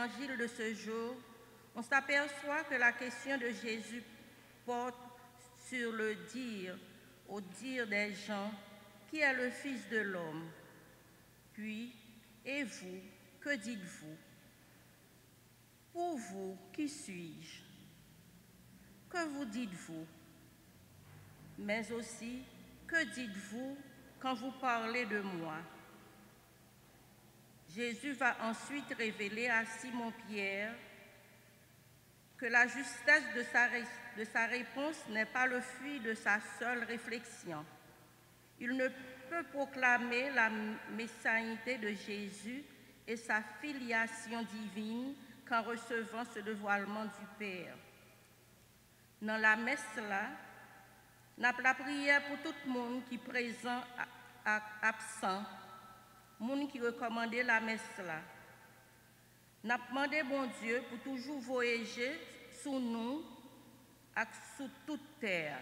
l'évangile de ce jour, on s'aperçoit que la question de Jésus porte sur le dire, au dire des gens, qui est le Fils de l'homme. Puis, et vous, que dites-vous? Pour vous, qui suis-je? Que vous dites-vous? Mais aussi, que dites-vous quand vous parlez de moi? Jésus va ensuite révéler à Simon-Pierre que la justesse de sa réponse n'est pas le fruit de sa seule réflexion. Il ne peut proclamer la messianité de Jésus et sa filiation divine qu'en recevant ce dévoilement du Père. Dans la messe là, n'a la prière pour tout le monde qui est présent absent, monde qui recommandait la messe là. N'a demandé bon Dieu pour toujours voyager sous nous et sous toute terre.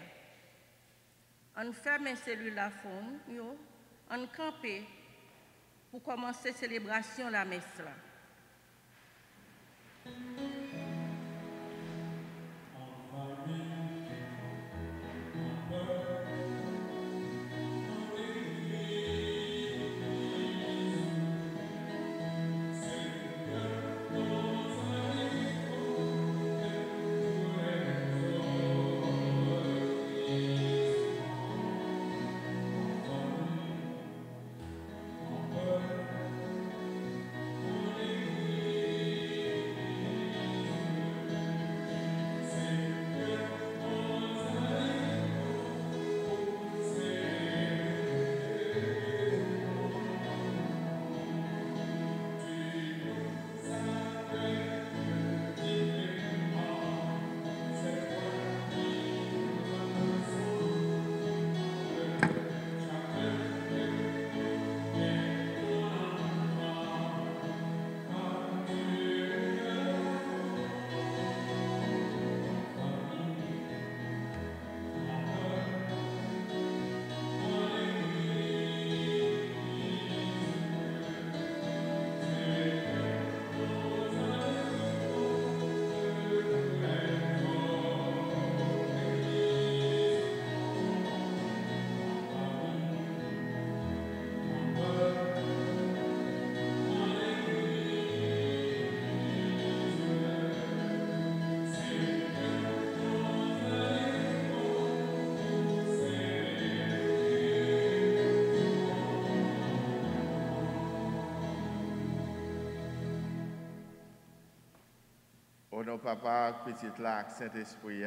On ferme celui-là fond, on campe pour commencer la célébration de la messe là. Au nom papa, petit là, Saint-Esprit,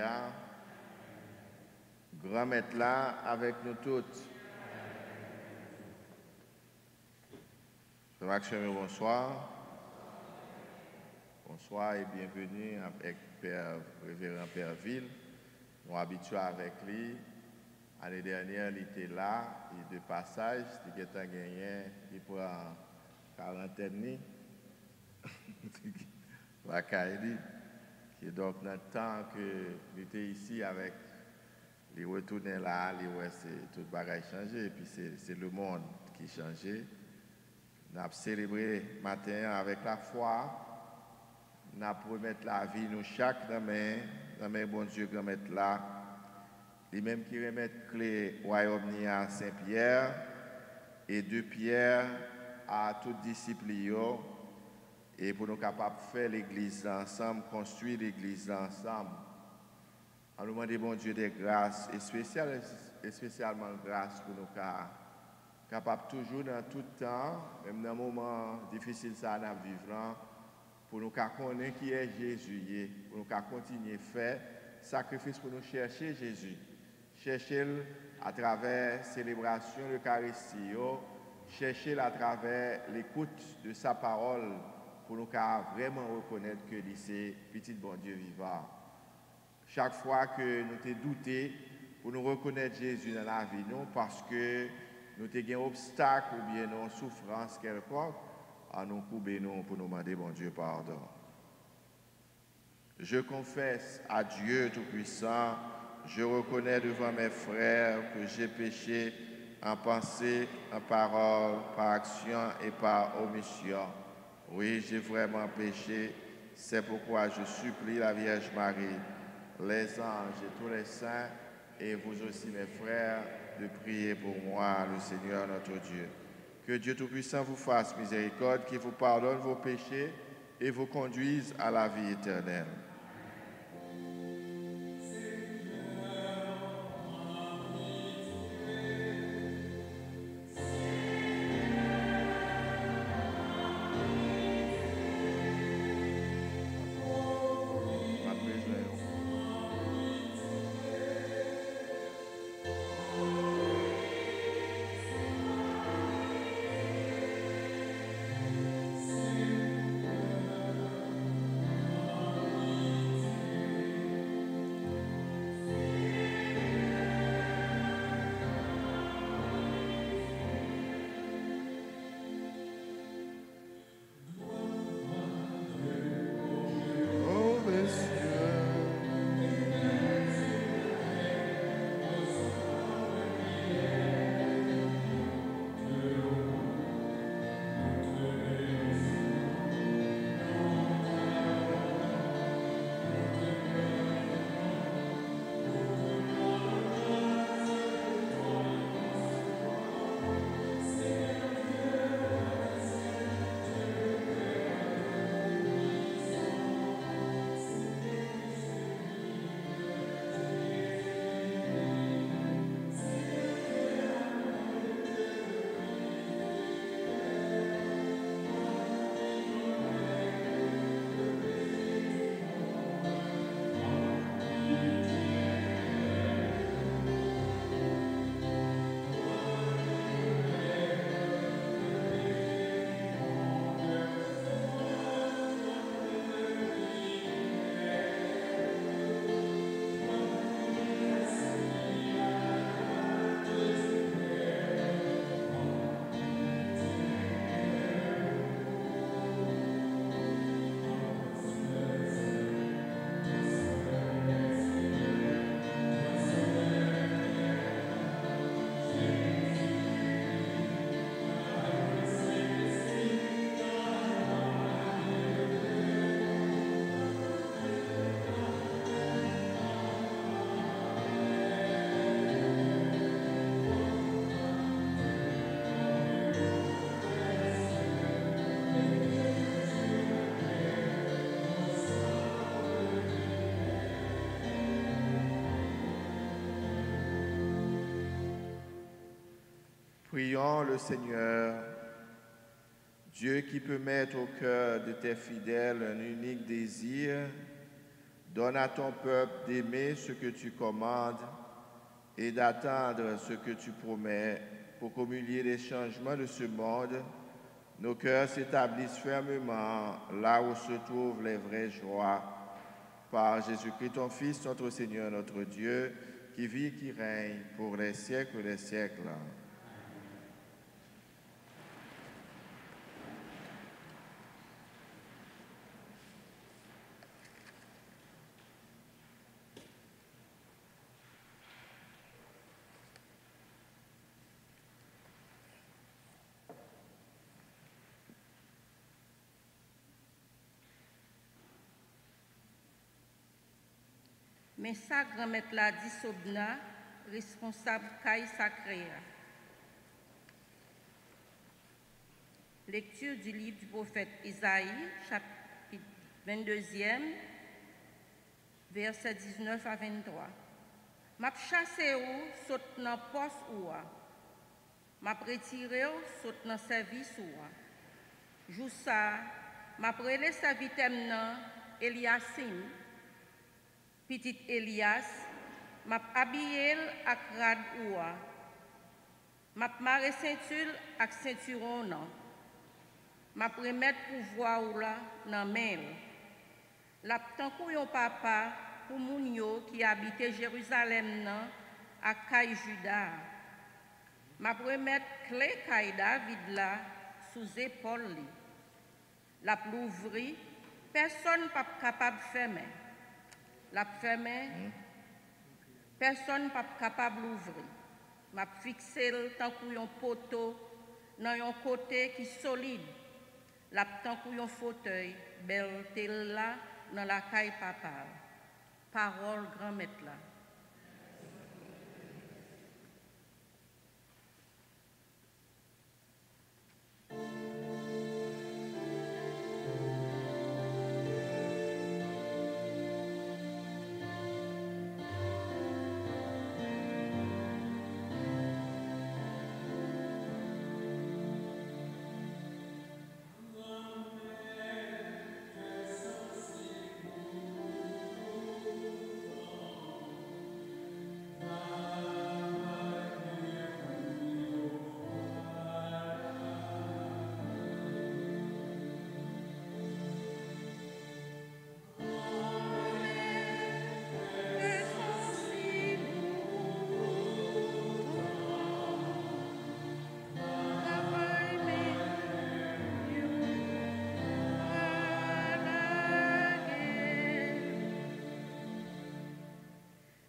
grand maître là, avec nous toutes. Bonsoir. Bonsoir et bienvenue avec Père, Révérend Père Ville. Nous habitués avec lui. L'année dernière, il était là, et de passage, il était gagné, il prend quarantaine. La Kaili. Et donc, dans le temps qu'il était ici avec les retourner là, c'est tout le bagage changé, et puis c'est le monde qui changeait. Nous avons célébré matin avec la foi. Nous avons remettre la vie, nous, chaque dans mes bon Dieu, grand maître là. Les mêmes qui remettent clé royaume à Saint-Pierre et de Pierre à tous disciples. Et pour nous capables de faire l'église ensemble, construire l'église ensemble. On nous demande, bon Dieu, des grâces, et spécialement grâce pour nous capables toujours dans tout temps, même dans un moment difficile ça nous vivre, pour nous connaître qui est Jésus, pour nous continuer à faire sacrifice pour nous chercher Jésus. Chercher à travers la célébration de l'Eucharistie, chercher à travers l'écoute de sa parole, pour nous vraiment reconnaître que c'est petit bon Dieu vivant. Chaque fois que nous t'ai douté, pour nous reconnaître Jésus dans la vie, non, parce que nous avons un obstacle ou bien une souffrance quelconque, à nous couper nous pour nous demander bon Dieu pardon. Je confesse à Dieu Tout-Puissant, je reconnais devant mes frères que j'ai péché en pensée, en parole, par action et par omission. Oui, j'ai vraiment péché. C'est pourquoi je supplie la Vierge Marie, les anges et tous les saints, et vous aussi mes frères, de prier pour moi, le Seigneur notre Dieu. Que Dieu Tout-Puissant vous fasse miséricorde, qu'il vous pardonne vos péchés et vous conduise à la vie éternelle. Prions le Seigneur, Dieu qui peut mettre au cœur de tes fidèles un unique désir, donne à ton peuple d'aimer ce que tu commandes et d'attendre ce que tu promets pour qu'au milieu des changements de ce monde, nos cœurs s'établissent fermement là où se trouvent les vraies joies. Par Jésus-Christ, ton Fils, notre Seigneur, notre Dieu, qui vit et qui règne pour les siècles des siècles. Mais sa grand-mère la dit Sobna, responsable caille sacré. Lecture du livre du prophète Isaïe, chapitre 22e, versets 19 à 23. M'a chassé ou saute dans poste ou m'a retiré ou saute dans service ou jou ça m'a prélé servitem nan Eliasim petit Elias m'a habillé ak rad ou m'a maré ceinture ak ceinturon nan m'a remettre pouvoir ou la nan main la tankou yon papa pour moun yo qui habite Jérusalem nan ak kay Juda m'a remettre clé kay David la sous épaule li la l'ouvri personne pas capable fermer la fermer personne pas capable l'ouvrir m'a fixé le tant qu'on yon poteau dans yon côté qui solide L'aptan pour un fauteuil, belle tel là, dans la caille papa. Parole grand-maître là.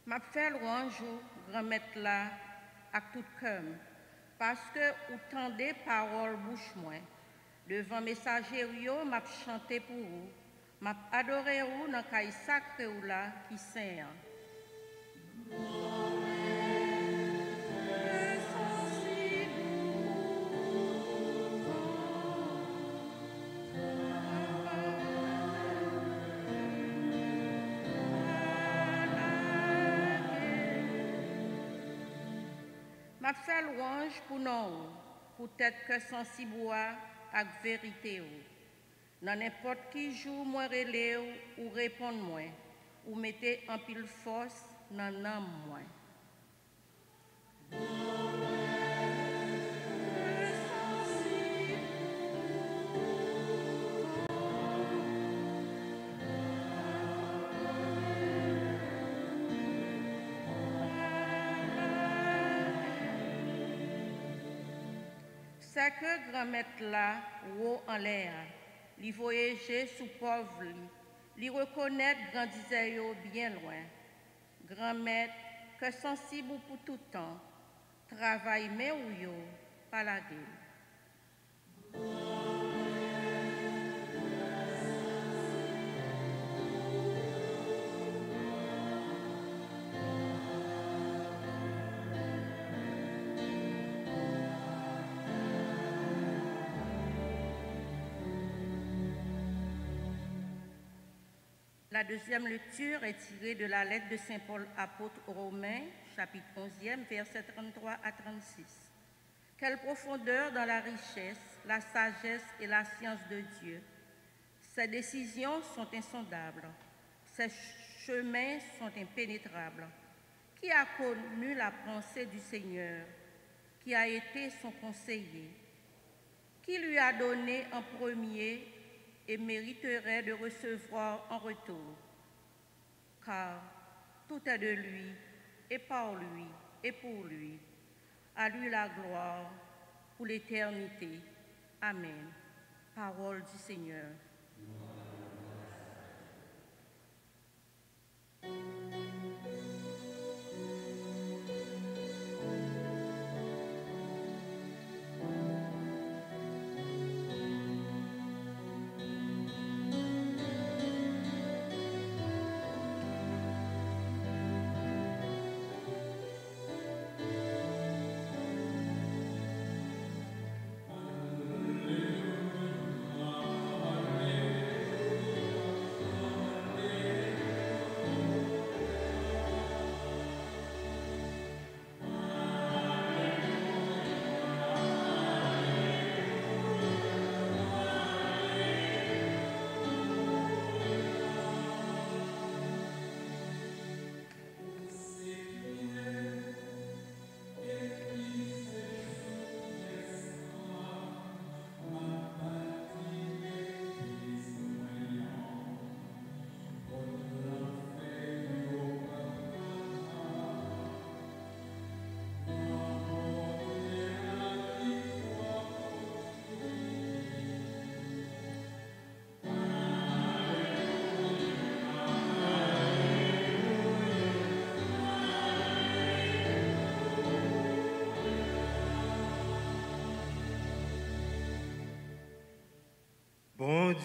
M'a fait louange grand-maître là avec tout cœur parce que vous tendez parole bouche moi devant messager yo m'a chanté pour vous m'a adoré vous dans caille sacré ou là qui saint. M'a fait louange pour nous, peut-être que sensible avec vérité. Dans n'importe qui jour, moi relève ou répondre moi, ou mettez en pile force dans l'âme moi. C'est que grand-maître là, haut en l'air, li voyager sous pauvre li reconnaître grandissait bien loin. Grand-maître, que sensible pour tout temps, travaille mais ou yo, pas la gueule. La deuxième lecture est tirée de la lettre de Saint Paul apôtre aux Romains, chapitre 11e, versets 33 à 36. Quelle profondeur dans la richesse, la sagesse et la science de Dieu. Ses décisions sont insondables, ses chemins sont impénétrables. Qui a connu la pensée du Seigneur? Qui a été son conseiller? Qui lui a donné en premier et mériterait de recevoir en retour? Car tout est de lui, et par lui, et pour lui. À lui la gloire pour l'éternité. Amen. Parole du Seigneur.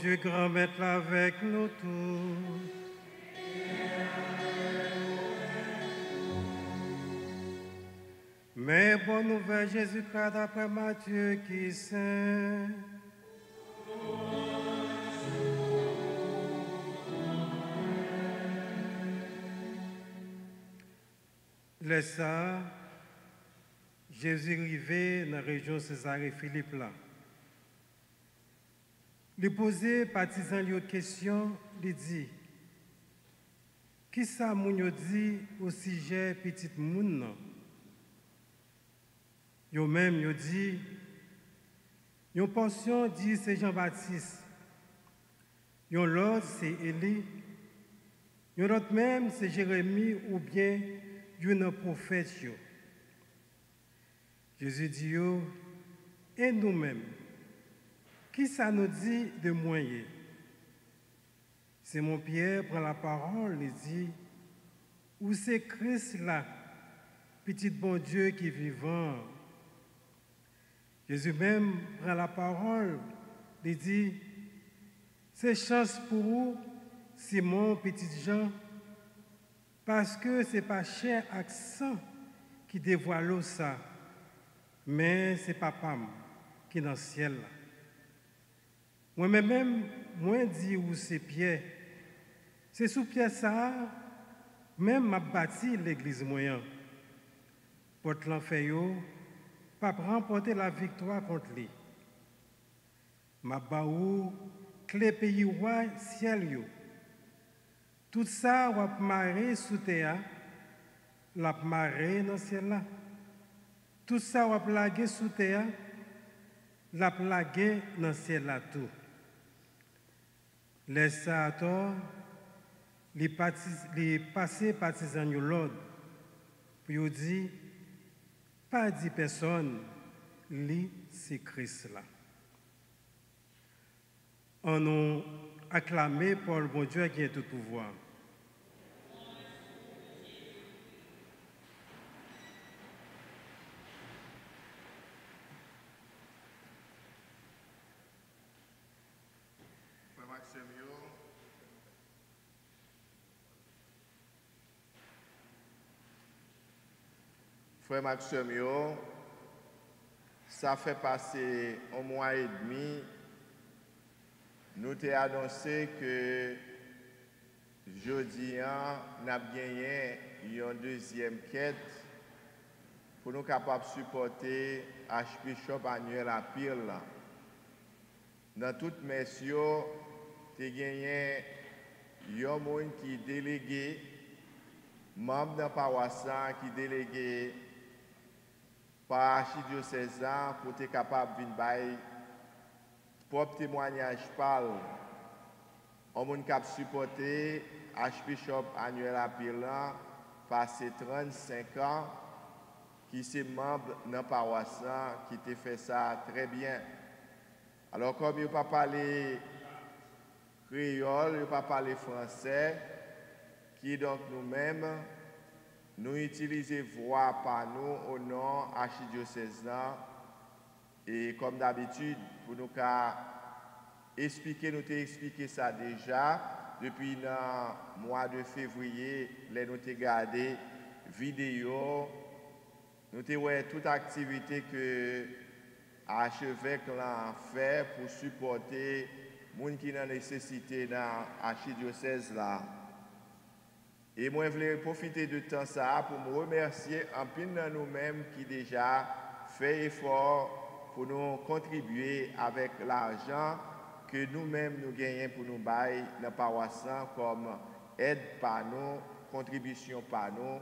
Dieu grand maître avec nous tous. Mais bonne nouvelle Jésus-Christ d'après Matthieu qui saint. Laisse ça, Jésus arrivé dans la région Césarée-Philippe là. Il posait partisan lui autre question, il dit qui ça moun yo dit au sujet petit moun nan? Yo même yo dit yon portion dit c'est Jean-Baptiste. Yon l'autre c'est Élie. Yon l'autre même c'est Jérémie ou bien yon prophète yo. Jésus dit yo et nous-mêmes qui ça nous dit de moyen? Simon Pierre prend la parole et dit où c'est Christ là, petit bon Dieu qui est vivant. Jésus même prend la parole et dit c'est chance pour vous, Simon petit Jean, parce que ce n'est pas chair et sang qui dévoile ça, mais c'est papa qui est dans le ciel là. Moi-même, moi dis où c'est Pierre. C'est sous Pierre ça, même m'a bâti l'église moyen. Porte l'enfer yo, pas remporter la victoire contre lui. M'a baou clé pays roi ciel yo. Tout ça va marrer sous terre, la marrer dans ciel là. Tout ça va plaguer sous terre, la plaguer dans ciel là tout. Les sénateurs, les passés partisans de l'ordre, pour dire, pas 10 personnes, c'est Christ là. On nous acclamé pour le bon Dieu qui a tout pouvoir. Frère Maxime, ça fait passer un mois et demi, nous t'avons annoncé que jeudi, nous avons gagné une deuxième quête pour nous capables de supporter Archbishop Annuel à Pile. Dans toute messieurs, tu as gagné un monde qui est délégué, membre de la paroisse qui est délégué par archidiocèse pour être capable de venir propre témoignage parle. On a cap supporter Archbishop Annuel Apilan passé 35 ans qui est membre de la paroisse qui a fait ça très bien. Alors comme il n'a pas parlé créole, il n'a pas parlé français, qui donc nous-mêmes nous utilisons voix par nous au nom archidiocèse et comme d'habitude pour nous expliquer, nous t'ai expliqué ça déjà depuis le mois de février, nous avons regardé vidéo, nous avons toute activité que l'archevêque a fait pour supporter les gens qui ont nécessité dans l'archidiocèse là. Et moi, je voulais profiter de temps ça pour me remercier en pile de nous-mêmes qui déjà fait effort pour nous contribuer avec l'argent que nous-mêmes nous gagnons pour nous bailler dans la paroisse comme aide par nous, contribution par nous,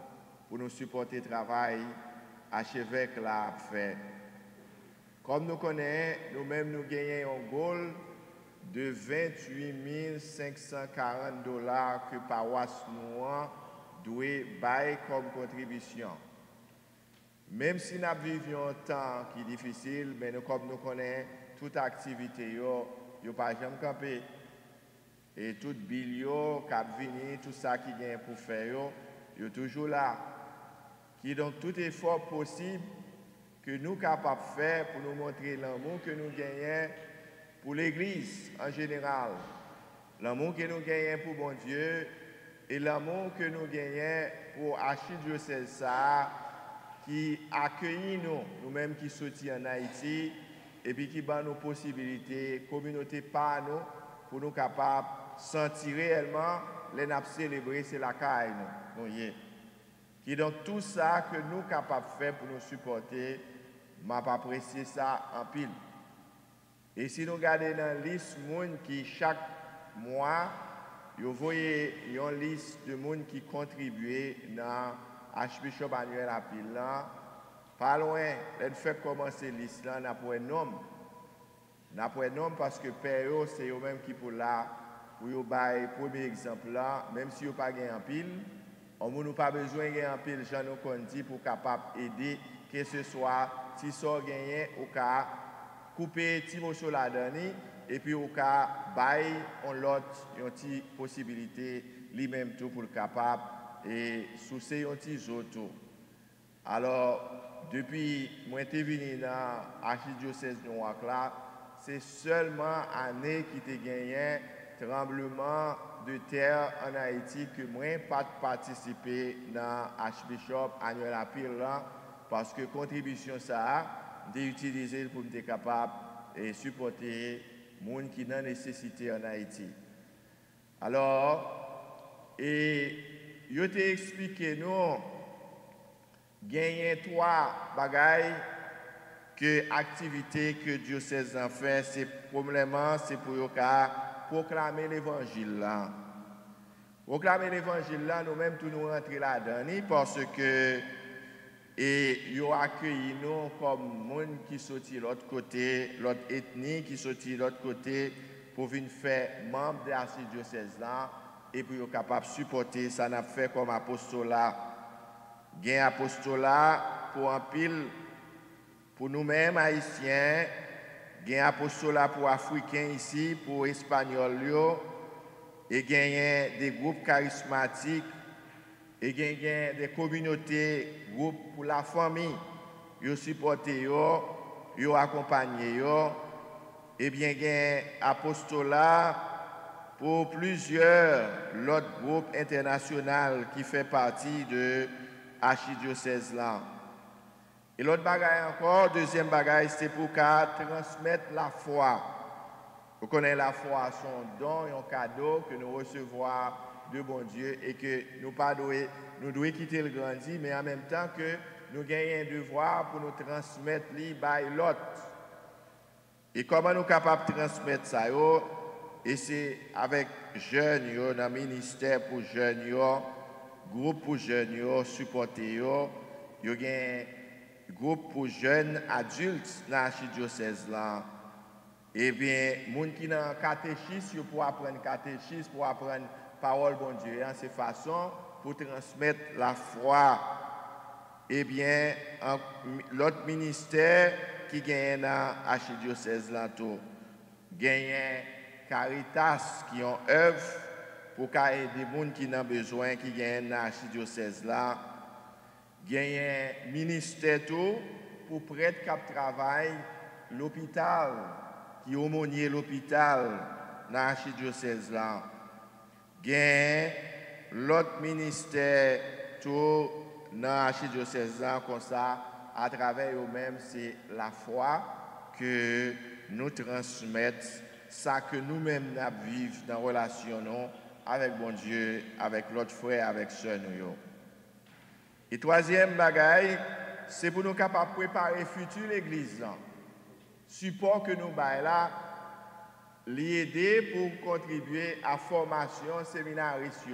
pour nous supporter le travail archevêque l'a fait. Comme nous connaissons, nous-mêmes nous gagnons un goal de 28 540 $ que paroisse nous doit bailler comme contribution. Même si nous vivons un temps qui est difficile, mais nous, comme nous connaissons, toute activité, nous pas jamais camper. Et tout bilio, cap vini, tout ça qui vient pour faire, est toujours là. Qui donc tout effort possible que nous sommes capables de faire pour nous montrer l'amour que nous gagnons pour l'Église en général, l'amour que nous gagnons pour bon Dieu et l'amour que nous gagnons pour archidiocèse qui accueille nous-mêmes qui sortis en Haïti et puis qui bat nos possibilités, communauté par nous, pour nous capables de sentir réellement les nappes célébrer, c'est la caille nous. Qui donc tout ça que nous capables de faire pour nous supporter, m'a pas apprécié ça en pile. Et si nous regardons dans la liste de monde qui chaque mois, vous voyez une liste de monde qui contribuent dans Archbishop annuel à pile là. Pas loin, elle fait commencer la liste là, n'a pas un nom. N'a pas un nom parce que Père, c'est eux-mêmes qui pour là, pour vous bailler le premier exemple là, même si vous n'avez pas gagné en pile, on n'a pas besoin de gagner en pile, j'en ai dit pour capable aider, que ce soit si ça gagné, au cas couper petit morceau là-dedans, et puis au cas bailler on l'autre, une possibilité, lui-même tout pour le capable, et sous ces petits autres. Alors, depuis que je suis venu dans l'archidiocèse de Nouak là, c'est seulement année qui a gagné tremblement de terre en Haïti que moi n'ai pas participé dans Archbishop annuel à pile là, parce que contribution ça j'ai utilisé pour être capable de supporter les gens qui ont nécessité en Haïti. Alors, et je t'ai expliqué nous gagner 3 bagailles que activité que diocèse en fait, c'est probablement c'est pour proclamer l'évangile là. Proclamer l'évangile là, nous-mêmes tous nous rentrer là-dedans parce que et ils ont accueilli nous comme monde qui sorti de l'autre côté, l'autre ethnie qui sorti de l'autre côté pour venir faire membre de l'archidiocèse là et pour être capable de supporter ça n'a fait comme apostolat. Gain apostolat pour un pile pour nous-mêmes haïtiens, gain apostolat pour africains ici, pour espagnols et gagner des groupes charismatiques et gagner des communautés, groupes pour la famille, yo supporter yo accompagner et bien gain apostolat pour plusieurs autres groupes internationaux qui fait partie de l'archidiocèse là. Et l'autre bagaille encore, deuxième bagaille, c'est pour transmettre la foi. Vous connaissez la foi, son don et un cadeau que nous recevons de bon Dieu et que nous devons quitter le grandi, mais en même temps que nous gagnons un devoir pour nous transmettre l'autre. Et comment nous sommes capables de transmettre ça? Et c'est avec jeunes, dans le ministère pour jeunes, groupe pour jeunes, supporter, il y a un groupe pour jeunes adultes dans l'archidiocèse là. Eh bien, les gens qui sont dans le catéchisme, pour apprendre catéchisme, pour apprendre parole bon Dieu, en ces façons, pour transmettre la foi. Eh bien, l'autre ministère qui gagne dans l'archidiocèse là, gagne Caritas qui ont œuvre pour aider des gens qui ont besoin, qui gagnent dans l'archidiocèse là. Gagne ministère tout pour prêtre qui travaille l'hôpital, qui aumônier l'hôpital dans l'archidiocèse là. Gagne l'autre ministère tout dans l'archidiocèse là comme ça, à travers eux-mêmes, c'est la foi que nous transmettons, ça que nous-mêmes nous vivons dans la relation avec bon Dieu, avec l'autre frère, avec soeur nous. Et troisième bagaille, c'est pour nous capables de préparer futur l'église. Support que nous baillons là, l'aider pour contribuer à la formation séminariste.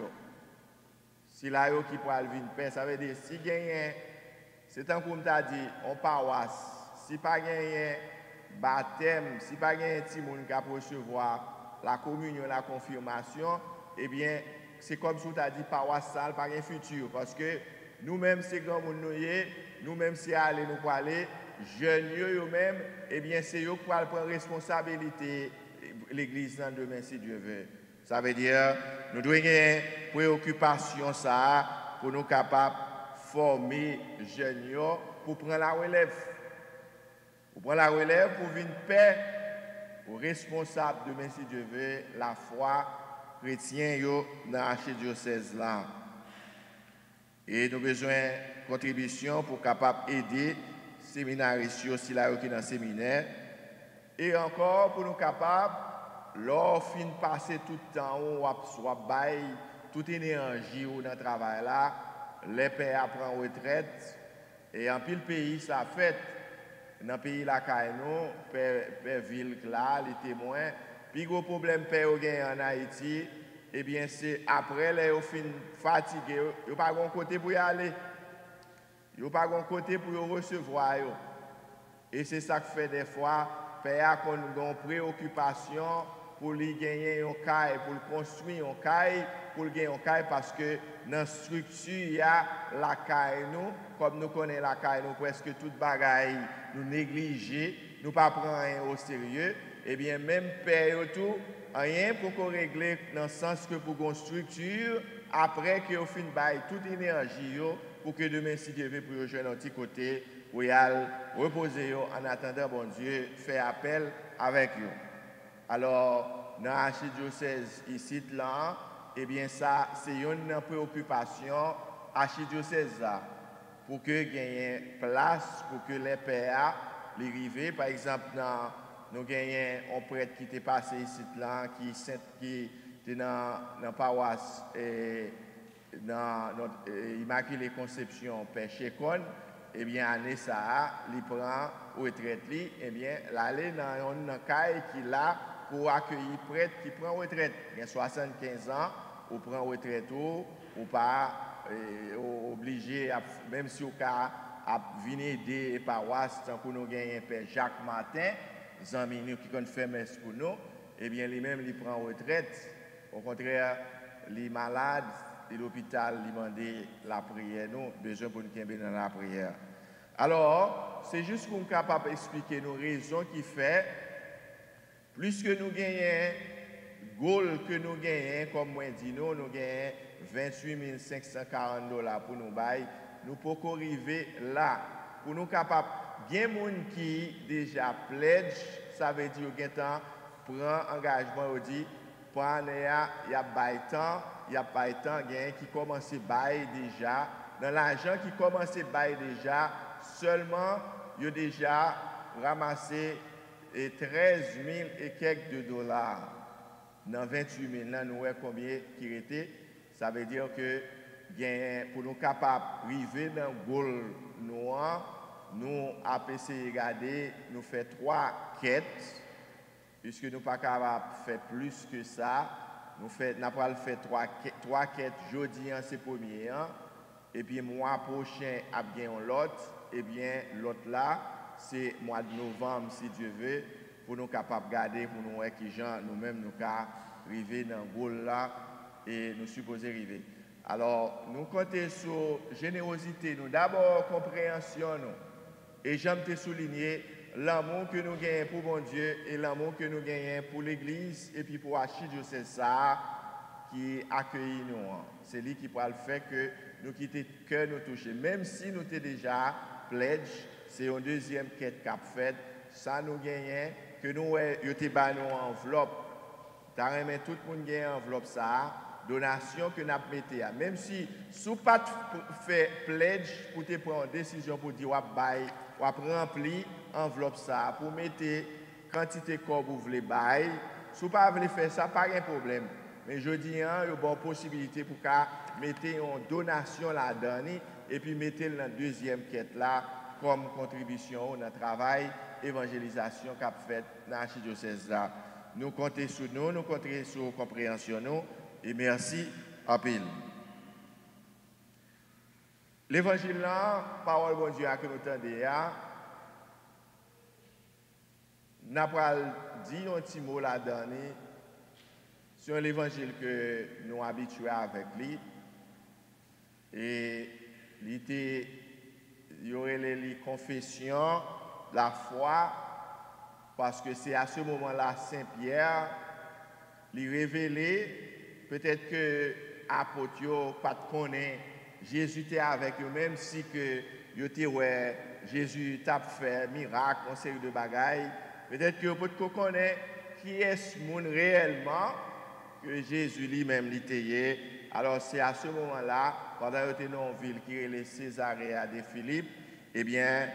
Si là, qui peut venir paix, ça veut dire si gagne, c'est tant qu'on t'a dit, on paroisse, si pas gagne baptême, si pas gagne petit monde qui peut recevoir la communion, la confirmation, eh bien, c'est comme si on t'a dit paroisse sale, pas gagne futur, parce que nous-mêmes, c'est grand monde nous-mêmes, c'est aller nous parler, jeunes eux-mêmes, eh bien, c'est eux qui prennent responsabilité l'église dans demain, si Dieu veut. Ça veut dire, nous devons avoir une préoccupation ça, pour nous capables de former jeunes pour prendre la relève. Pour prendre la relève, pour venir paix, aux responsables de Merci Dieu veut la foi chrétienne dans l'archidiocèse là. Et nous avons besoin de contribution pour capable aider les séminaristes aussi là qui dans le séminaire. Et encore pour nous capables, lors fin passer tout le temps, on soit bail toute énergie dans le travail là, les pères prennent retraite et en pile pays ça fait dans le pays la Kaino, père ville là, les témoins, puis gros problème père en Haïti, eh bien c'est après les fin fatigué, yo pas gon côté pour y aller. Yo pas gon côté pour recevoir yo. Et c'est ça que fait des fois père a une préoccupation pour lui gagner un caille, pour le construire un caille, pour le gagner un caille parce que dans la structure, il y a la caille, nous, comme nous connaissons la caille, nous presque toute bagaille, nous négliger, nous pas prendre rien au sérieux, et bien même père tout, rien pour qu'on règle dans le sens que pour une structure, après que vous finissez bail toute énergie pour que demain, si Dieu veut, pour jouer un petit côté, pour y aller reposer en attendant, bon Dieu, faire appel avec vous. Alors, dans l'archidiocèse ici, là, eh bien, ça, c'est une préoccupation archidiocèse là, pour que y ait place, pour que les pères, les rivets, par exemple, nous avons un prêtre qui était passé ici, là, qui était dans la paroisse, dans notre Immaculée Conception, Père Chécon, eh bien, année ça, il prend retraite, eh bien, l'aller dans une caille qui là pour accueillir prêtre qui prend retraite. Il y a 75 ans, ou prend retraite ou pas obligé, même si vous venez aider les paroisses, tant que nous gagnons Père Jacques Martin, les amis qui ont fait messe pour nous, eh bien, lui-même, il prend retraite. Au contraire, les malades, l'hôpital, il demande la prière, nous, besoin pour nous tomber dans la prière. Alors, c'est juste pour nous capables d'expliquer nos raisons qui fait, plus que nous gagnons, goal que nous gagnons, comme moi dit, nous gagnons 28 540 $ pour nous bailler, nous pouvons arriver là, pour nous capables, il y a des gens qui déjà pledge, ça veut dire qu'il y a temps, prend engagement, on dit, pour année, il y a bail temps, il y a pas de temps, il y a qui commence à bailler déjà. Dans l'argent qui commence à bailler déjà, seulement, il y a déjà ramassé 13 000 et quelques de dollars. Dans 28 000, là, nous voyons combien qui était. Ça veut dire que pour nous capables d'arriver dans le goal noir, nous avons essayé de regarder, nous faisons 3 quêtes, puisque nous ne sommes pas capables de faire plus que ça. Nous avons fait 3 quêtes. Jeudi, c'est le premier. Et puis, le mois prochain, il y a l'autre. Et bien, l'autre là, c'est le mois de novembre, si Dieu veut, pour nous capables de garder, pour nous voir qui gens, nous-mêmes, nous arriver dans le goal là et nous supposer arriver. Alors, nous comptons sur générosité, nous d'abord compréhension, nous. Et j'aime te souligner l'amour que nous gagnons pour mon Dieu et l'amour que nous gagnons pour l'Église et puis pour l'archidiocèse ça qui accueille nous. C'est lui qui pourra le faire que nous quitter que nous toucher. Même si nous sommes déjà pledge, c'est une deuxième quête qu'a fait. Ça nous gagnons que nous avons une enveloppe. Tout le monde gagne enveloppe ça. Donation que nous avons mis. Même si vous n'avez pas fait pledge pour te prendre une décision pour dire ou remplir enveloppe ça pour mettre quantité que vous voulez bailler. Si vous ne pouvez pas faire ça, pas de problème. Mais je dis, il y a une bonne possibilité pour mettre une donation là-dedans et puis mettre la deuxième quête là comme contribution dans le travail, évangélisation qu'a fait dans l'archidiocèse là. Nous comptons sur nous comptons sur la compréhension nous et merci à pile. L'évangile là, parole bon Dieu que nous entendons, n'a pas dit un petit mot là-dedans sur l'évangile que nous sommes habitués avec lui. Et il y aurait les confessions, la foi, parce que c'est à ce moment-là Saint-Pierre lui révélé, peut-être que l'apôtre pas connaît Jésus était avec eux, même si que Jésus t'a fait miracle, une série de bagailles. Peut-être que vous connaissez qui est ce monde réellement que Jésus lui-même l'était. Alors c'est à ce moment-là, pendant qu'il était dans une ville qui est Césarée de Philippe, eh bien,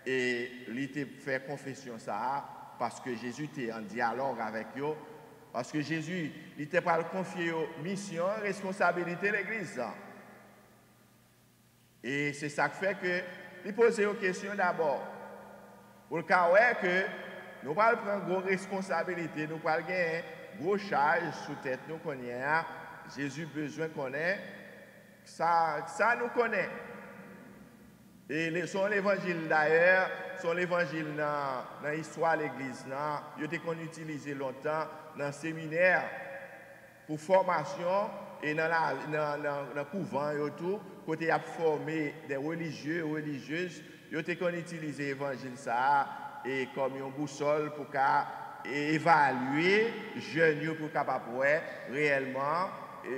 et il fait confession ça, parce que Jésus était en dialogue avec eux, parce que Jésus, il était pas confié aux missions, responsabilité de l'Église. Et c'est ça qui fait que, il pose une question d'abord. Pour le cas où que nous allons prendre une grosse responsabilité, nous allons gagner une grosse charge sous tête, nous connaissons, Jésus besoin qu'on ait, ça nous connaît. Et son évangile d'ailleurs, son évangile dans l'histoire de l'Église, il a été utilisé longtemps dans le séminaire pour formation et dans le couvent et tout, côté a formé des religieux et religieuses, il a été utilisé l'évangile ça et comme une boussole pour évaluer jeunes pour capable réellement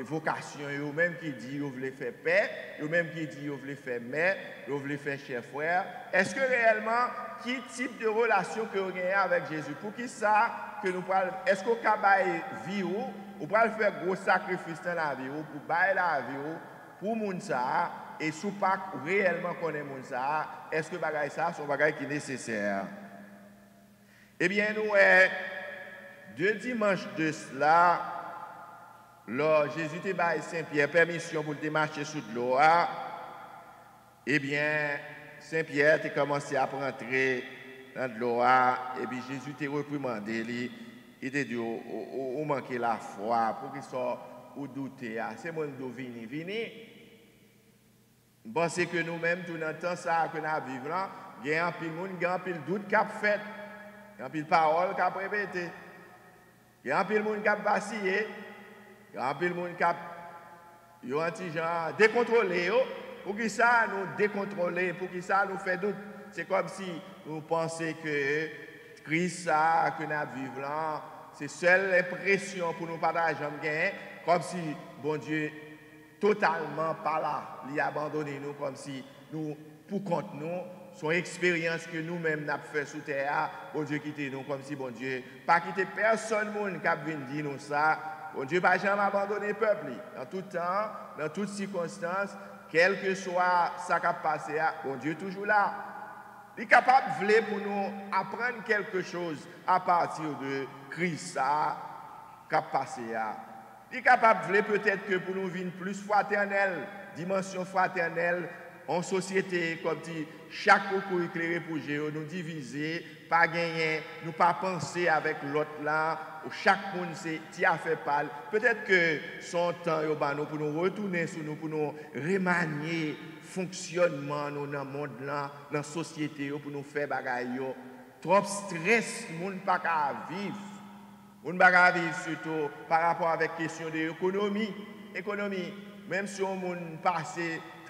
vocation, eux même qui dit vous voulez faire paix, eux même qui dit vous voulez faire mère, vous voulez faire cher frère. Est-ce que réellement, quel type de relation que vous avez avec Jésus? Pour qui ça que nous parlons? Est-ce qu'on peut vie ou pas faire gros sacrifice dans la vie pour bailler la vie pour moun ça et sous pas réellement connaître moun ça? Est-ce que bagay ça sont bagay qui est nécessaire? Eh bien nous deux dimanches de cela. Lors Jésus te baille Saint-Pierre permission pour te marcher sous de l'eau, eh bien, Saint-Pierre a commencé à rentrer dans de l'eau, et puis Jésus t'a reprimandé, il t'a dit, ou manquer la foi, pour qu'il soit ou douter, c'est mon dos vini. Je pense que nous-mêmes, tout le temps, ça que nous vivons là, il y a un pile monde, il y a un pile doute qui a fait, il y a un pile parole qui a répété, il y a un pile monde qui a vacillé. Il y a un peu de monde qui a décontrôlé. Pour qui ça nous décontrôler, pour qui ça nous fait doute. C'est comme si nous pensions que Christ, que nous vivons là, c'est seule impression pour nous partager, comme si, bon Dieu, totalement pas là, il a abandonné nous, comme si nous, pour compte nous, son expérience que nous-mêmes nous avons fait sous terre, bon Dieu quitte nous, comme si, bon Dieu, pas quitter personne qui a venu dire nous ça. Bon Dieu n'a jamais abandonné le peuple. Dans tout temps, dans toutes circonstances, quel que soit ce qui a passé, bon Dieu est toujours là. Il est capable pour nous apprendre quelque chose à partir de Christ qui a passé. Il est capable peut-être que pour nous vivre plus fraternel, dimension fraternelle, en société, comme dit, chaque coup éclairé pour Jéhovah, nous diviser, pas gagner, nous pas penser avec l'autre là, chaque monde c'est a fait parler. Peut-être que son temps pour nous retourner sur nous, pour nous remanier fonctionnement dans le monde là, dans la société, pour nous faire bagaille. Trop stress, monde pas qu'à vivre. On pas qu'à vivre surtout par rapport avec la question de l'économie. Économie, même si on passe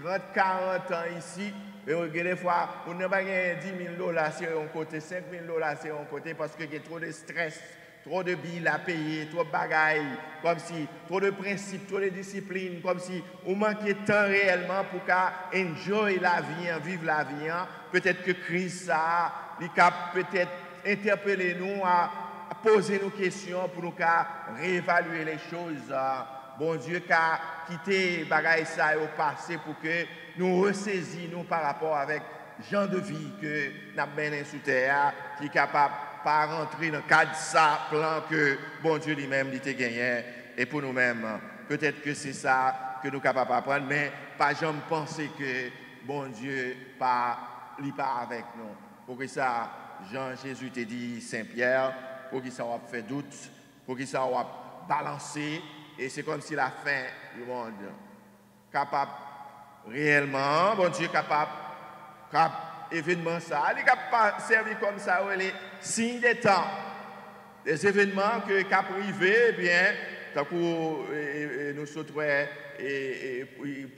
30, 40 ans ici, des fois, on n'a pas gagné $10,000 sur un côté, $5,000 sur un côté, parce qu'il y a trop de stress, trop de billes à payer, trop de bagailles, comme si, trop de principes, trop de disciplines, comme si on manquait de temps réellement pour enjoy la vie, vivre la vie. Peut-être que Christ il a peut-être interpellé nous à poser nos questions pour nous réévaluer les choses. Bon Dieu a quitté bagaille ça au passé pour que nous ressaisissions par rapport avec genre de vie que nous avons mené sous terre, qui est capable de pas rentrer dans le cadre de ça, plan que bon Dieu lui-même a gagné. Et pour nous-mêmes, peut-être que c'est ça que nous sommes capables d'apprendre, mais pas jamais penser que bon Dieu n'est pas avec nous. Pour que ça, Jean-Jésus t'a dit, Saint-Pierre, pour que ça va faire doute, pour que ça va balancer. Et c'est comme si la fin du monde, capable réellement, bon Dieu capable événement ça, il est capable de servir comme ça, les signes des temps, des événements que cap privé, bien, tant que nous sautons et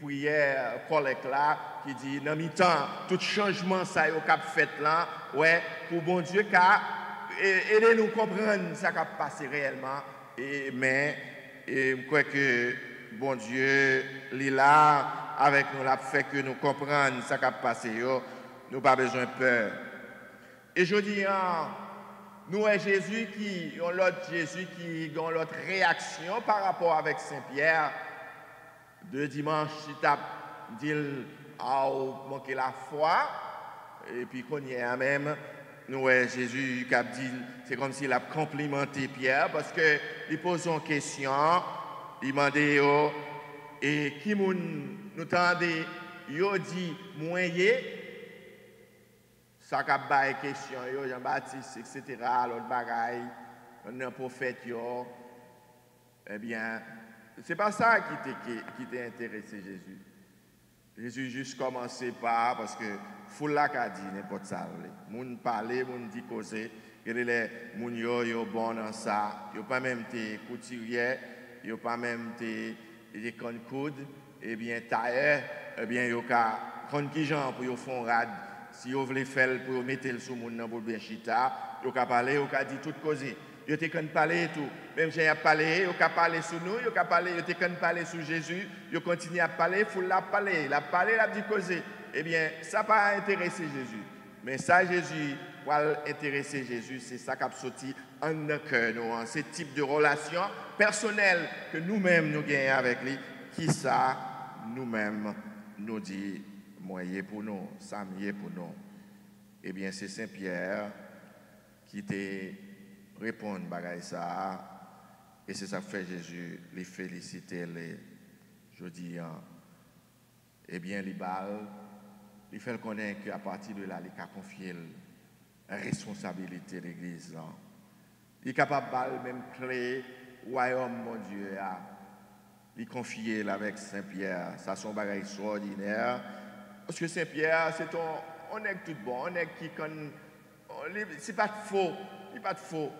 prière collecte là, qui dit dans mi-temps, tout changement ça est cap fait là, ouais, pour bon Dieu aider nous comprendre ça qui a passé réellement, et je crois que bon Dieu, il est là avec nous, l'a fait que nous comprenions ce qui a passé. Nous n'avons pas besoin de peur. Et je dis, nous avons Jésus qui a l'autre réaction par rapport avec Saint-Pierre. De dimanche, il a dit a manqué la foi. Et puis qu'on y est même, nous avons Jésus qui a dit, c'est comme s'il a complimenté Pierre parce qu'il pose une question, il m'a dit, et qui nous tendait, il dit, moyen, ça a pas de question, Jean-Baptiste, etc., l'autre bagaille, un prophète, eh bien, c'est pas ça qui t'a intéressé Jésus. Jésus juste commencé par, parce que foule la qu'a dit n'importe ça. Moun parler, moun dit causer, que les moun yo bon dans ça, yo pas même te couturier, yo pas même te coude, et bien tailleur, eh bien yo ka kon ki gens pour yo font rad, si yo voulez faire pour mettre le sous moun nan pour bien chita, yo ka parler, yo ka dit toute cause. Yo te kan parler et tout. Même j'ai parlé, yo ka parler sur nous, yo ka parler, yo te kan parler sur Jésus, yo continue à parler, faut la parler, la dit causer. Eh bien, ça pas intéresser Jésus. Mais ça Jésus, pour intéresser Jésus, c'est ça qui a sorti en notre cœur, nous, ce type de relation personnelle que nous-mêmes nous gagnons avec lui, qui ça nous-mêmes nous dit moyen pour nous, ça mieux pour nous. Eh bien, c'est Saint-Pierre qui était répondre à ça, et c'est ça que fait Jésus, les féliciter, je dis, eh bien, les balles, il fait connaître qu'à partir de là, il a confié la responsabilité de l'Église. Il est capable de même créer le royaume, mon Dieu, il confier avec Saint-Pierre, ça son bagage extraordinaire, parce que Saint-Pierre, c'est on est tout bon, on est qui, c'est pas de faux, il pas de faux.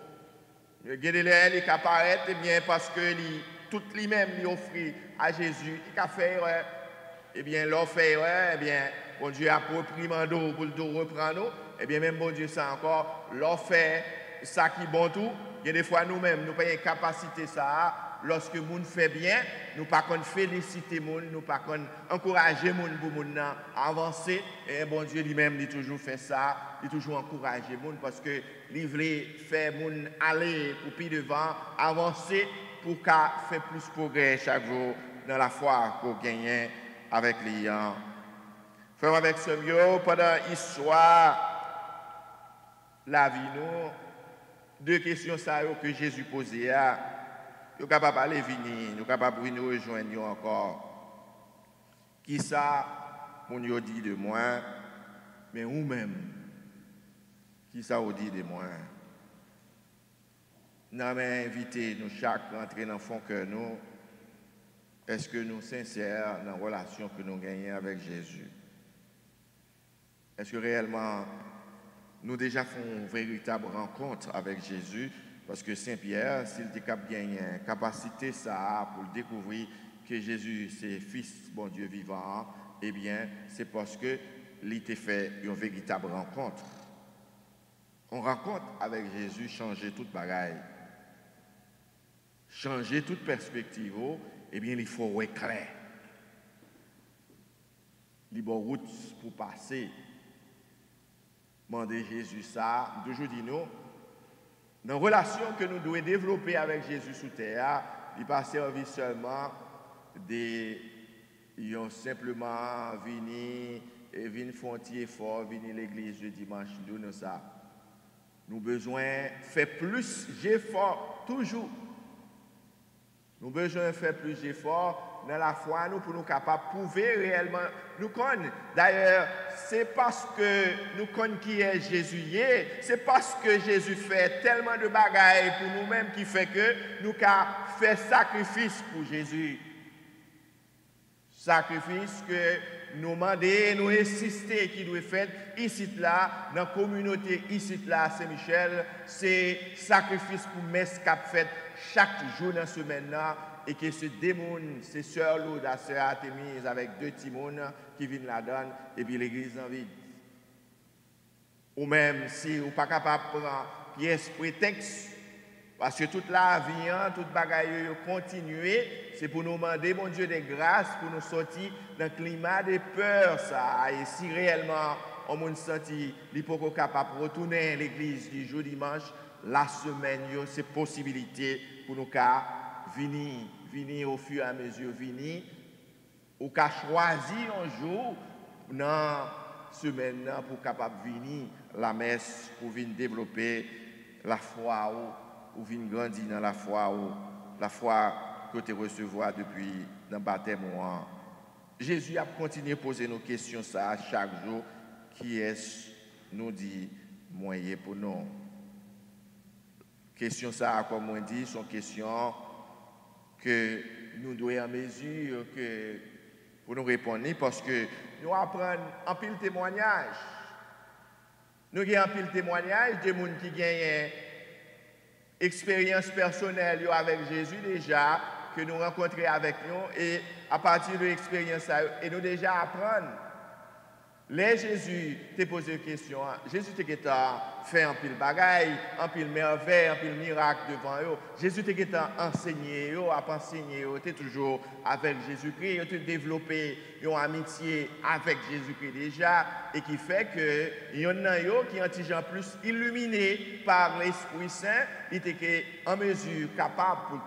Il apparaît bien parce que tout lui-même lui offre à Jésus, il a fait erreur. Eh bien, l'offre fait erreur, eh bien, bon Dieu a reprimandé pour le reprendre. Eh bien, même bon Dieu, ça encore, l'offre fait ça qui est bon tout. Il y a des fois nous-mêmes, nous n'avons pas capacité ça. Lorsque le monde fait bien, nous ne pouvons pas féliciter le monde, nous ne pouvons pas encourager le monde pour avancer. Et bon Dieu lui-même, il toujours fait ça, il toujours encourager le monde parce que il veut faire le monde aller pour plus devant, avancer pour qu'il fasse plus de progrès chaque jour dans la foi qu'on gagne avec les gens. Frère avec ce mieux, pendant l'histoire, la vie, nous, deux questions que Jésus posait. Nous sommes capables d'aller venir, nous sommes capables de nous rejoindre encore. Qui ça, mon Dieu dit de moi, mais vous-même, qui ça vous dit de moi? Nous avons invité nous chaque rentrer dans le fond que nous, est-ce que nous sommes sincères dans la relation que nous gagnons avec Jésus? Est-ce que réellement, nous déjà faisons une véritable rencontre avec Jésus? Parce que Saint-Pierre, s'il était capable de gagner une capacité ça pour découvrir que Jésus c'est Fils bon Dieu vivant, eh bien, c'est parce que il t'a fait une véritable rencontre. On rencontre avec Jésus, changer toute bagaille, changer toute perspective, eh bien, il faut être clair. Il y a une route pour passer. Demander Jésus ça, toujours dit nous. Dans la relation que nous devons développer avec Jésus sous terre, il ne pas servir seulement des simplement venir et venir faire fort, venir à l'église le dimanche, nous ça. Nous avons besoin de faire plus d'efforts, toujours. Nous avons besoin de faire plus d'efforts dans la foi, nous, pour nous capables de prouver réellement. Nous connaissons. D'ailleurs, c'est parce que nous connaissons qui est Jésus, c'est parce que Jésus fait tellement de bagailles pour nous-mêmes qui fait que nous avons fait sacrifice pour Jésus. Sacrifice que nous demandons, nous insister qui doit faire ici là, dans la communauté ici là, Saint-Michel, c'est sacrifice pour messe qu'a fait chaque jour dans la semaine là, et que ce démon, c'est sœur Lourdes, la sœur Artémise avec deux timons qui viennent la donne, et puis l'église en vide. Ou même si vous n'êtes pas capable de prendre pièce prétexte, parce que toute la vie, toute bagaille continuer, c'est pour nous demander, mon Dieu, des grâces pour nous sortir d'un climat de peur. Ça. Et si réellement on m'a senti, il n'est pas capable de retourner à l'église du jour dimanche, la semaine, ces possibilités pour nous venir au fur et à mesure, venir, ou qu'à choisir un jour dans la semaine pour capable venir la messe, pour venir développer la foi ou venir grandir dans la foi que tu recevoir depuis le baptême. Jésus a continué à poser nos questions ça chaque jour. Qui est-ce nous dit moyen pour nous? Questions ça, comme on dit, sont questions que nous devons en mesure pour nous répondre parce que nous apprenons en pile témoignage. Nous avons en pile témoignage de gens qui gagnent expérience personnelle avec Jésus déjà, que nous rencontrons avec nous et à partir de l'expérience, et nous déjà apprenons. Là, Jésus t'a posé une question. Jésus t'a fait un pile bagaille, un pile merveille, un pile miracle devant eux. Jésus t'a enseigné, t'es toujours avec Jésus-Christ, t'as développé une amitié avec Jésus-Christ déjà, et qui fait que y en a qui ont plus illuminé par l'Esprit Saint, il était en mesure capable pour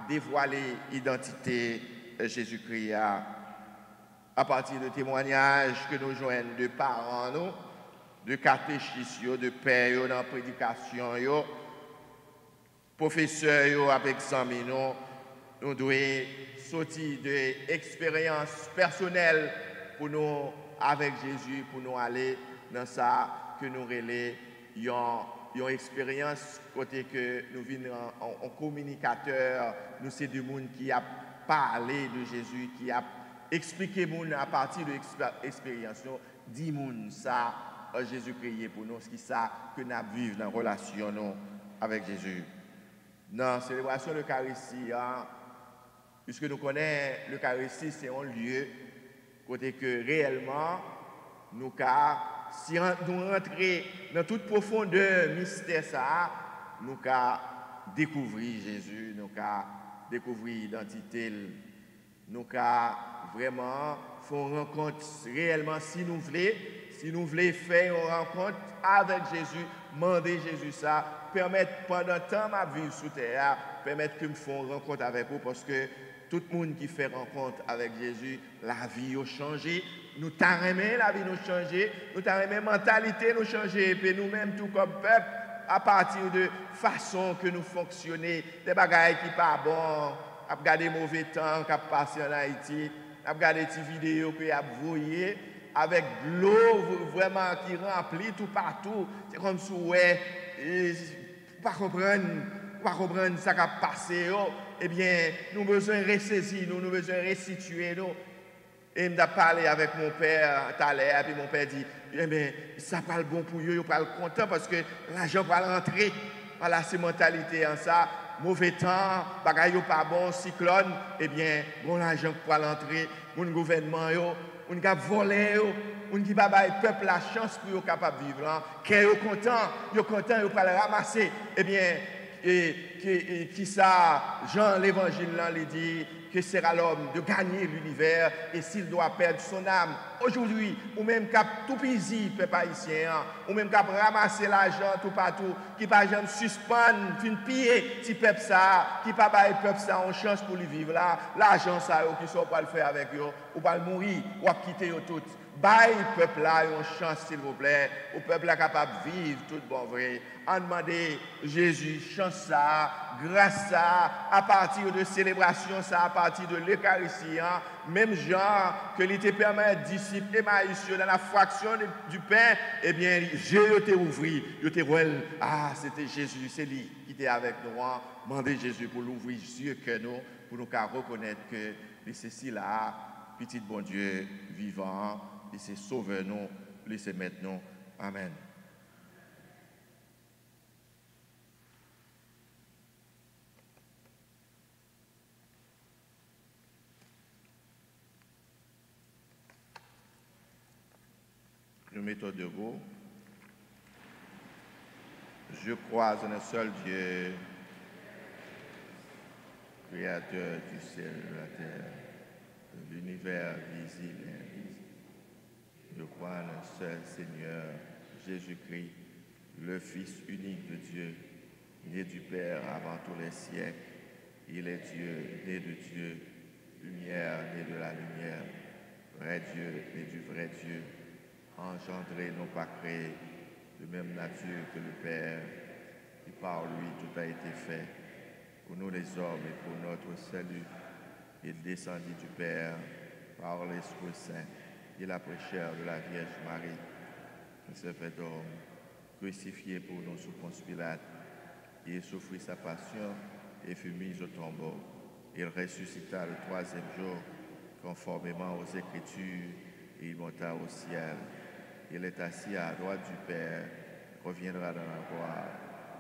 dévoiler l'identité de Jésus-Christ à partir de témoignages que nous joignons de parents, de catéchistes, de pères dans la prédication, professeurs avec amis, nous devons sortir de l'expérience personnelle pour nous, avec Jésus, pour nous aller dans ça que nous relèvons. Une expérience côté que nous venons en communicateur, nous c'est du monde qui a parlé de Jésus, qui a expliqué moun à partir de l'expérience, dit moun ça Jésus-Christ pour nous, ce qui ça que nous vivons dans la relation avec Jésus. Dans la célébration de l'Eucharistie, puisque nous connaissons l'Eucharistie, c'est un lieu côté que réellement nous si nous rentrons dans toute profondeur mystère ça, nous découvrir Jésus, nous découvrir l'identité, nous vraiment faire une rencontre réellement si nous voulons faire une rencontre avec Jésus, demander Jésus ça, permettre pendant le temps de vivre sous terre, permettre que nous fassions une rencontre avec vous parce que tout le monde qui fait rencontre avec Jésus, la vie a changé. Nous t'avons aimé, la vie nous changé. Nous t'avons aimé, la mentalité nous changé. Et puis nous-mêmes, tout comme peuple, à partir de façon que nous fonctionnons, des bagailles qui ne sont pas bons, à regarder mauvais temps qui a passé en Haïti, à regarder des vidéos que a voyé avec de l'eau vraiment qui remplit tout partout. C'est comme si ouais, pas comprendre ça qui a passé. Eh bien, nous avons besoin de ressaisir, nous avons besoin de restituer. Et je parlé avec mon père tout à l'heure, et puis mon père dit, eh bien, ça parle bon pour eux, ils parlent content parce que l'argent va rentrer. Voilà, c'est mentalité en ça. Mauvais temps, bagaille pas bon, cyclone, eh bien, bon l'argent pour l'entrée, mon gouvernement, on a volé, on qui baba le peuple la chance pour être capable de vivre là, qu'ils sont contents, ils pour le ramasser. Eh bien, qui ça, Jean l'évangile là, il dit que sera l'homme de gagner l'univers et s'il doit perdre son âme. Aujourd'hui, ou même cap tout pisi, peuple haïtien, ou même cap ramasser l'argent tout partout, qui pas jamais suspendre, fin piller, si peuple ça, qui pas bailler peuple ça en chance pour lui vivre là, l'argent ça, qui sont pas le faire avec eux, ou pas le mourir, ou à quitter eux tout. Baille peuple là une chance s'il vous plaît, au peuple là capable de vivre tout bon vrai. En demander Jésus chance ça, grâce ça, à partir de célébration ça, à partir de l'Eucharistie, même genre que l'était permet disciples Emmaüs dans la fraction du pain, eh bien Dieu t'a ouvert, il t'a c'était Jésus, c'est lui qui était avec nous. Demandez Jésus pour l'ouvrir yeux que nous, pour nous reconnaître que c'est ceci là, petit bon Dieu vivant. Laissez sauver nous, laissez mettre nous. Amen. Nous mettons debout. Je crois en un seul Dieu, créateur du ciel et de la terre, de l'univers visible et invisible. Je crois en un seul Seigneur, Jésus-Christ, le Fils unique de Dieu, né du Père avant tous les siècles. Il est Dieu, né de Dieu, lumière, né de la lumière, vrai Dieu, né du vrai Dieu, engendré, non pas créé, de même nature que le Père, et par lui tout a été fait. Pour nous les hommes et pour notre salut, il descendit du Père par l'Esprit Saint. Il a pris chair de la Vierge Marie. Il s'est fait homme, crucifié pour nous sous Ponce Pilate. Il souffrit sa passion et fut mis au tombeau. Il ressuscita le troisième jour, conformément aux Écritures, et il monta au ciel. Il est assis à la droite du Père, reviendra dans la gloire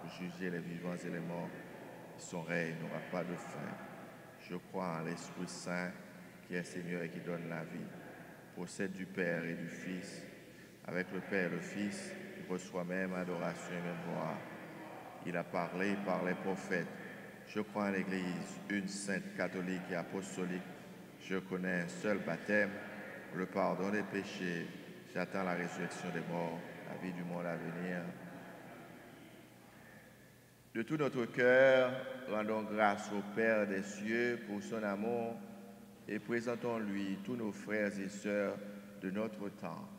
pour juger les vivants et les morts. Son règne n'aura pas de fin. Je crois en l'Esprit Saint, qui est Seigneur et qui donne la vie, procède du Père et du Fils. Avec le Père et le Fils, il reçoit même adoration et même gloire. Il a parlé par les prophètes. Je crois en l'Église, une sainte catholique et apostolique. Je connais un seul baptême, le pardon des péchés. J'attends la résurrection des morts, la vie du monde à venir. De tout notre cœur, rendons grâce au Père des cieux pour son amour et présentons-lui tous nos frères et sœurs de notre temps.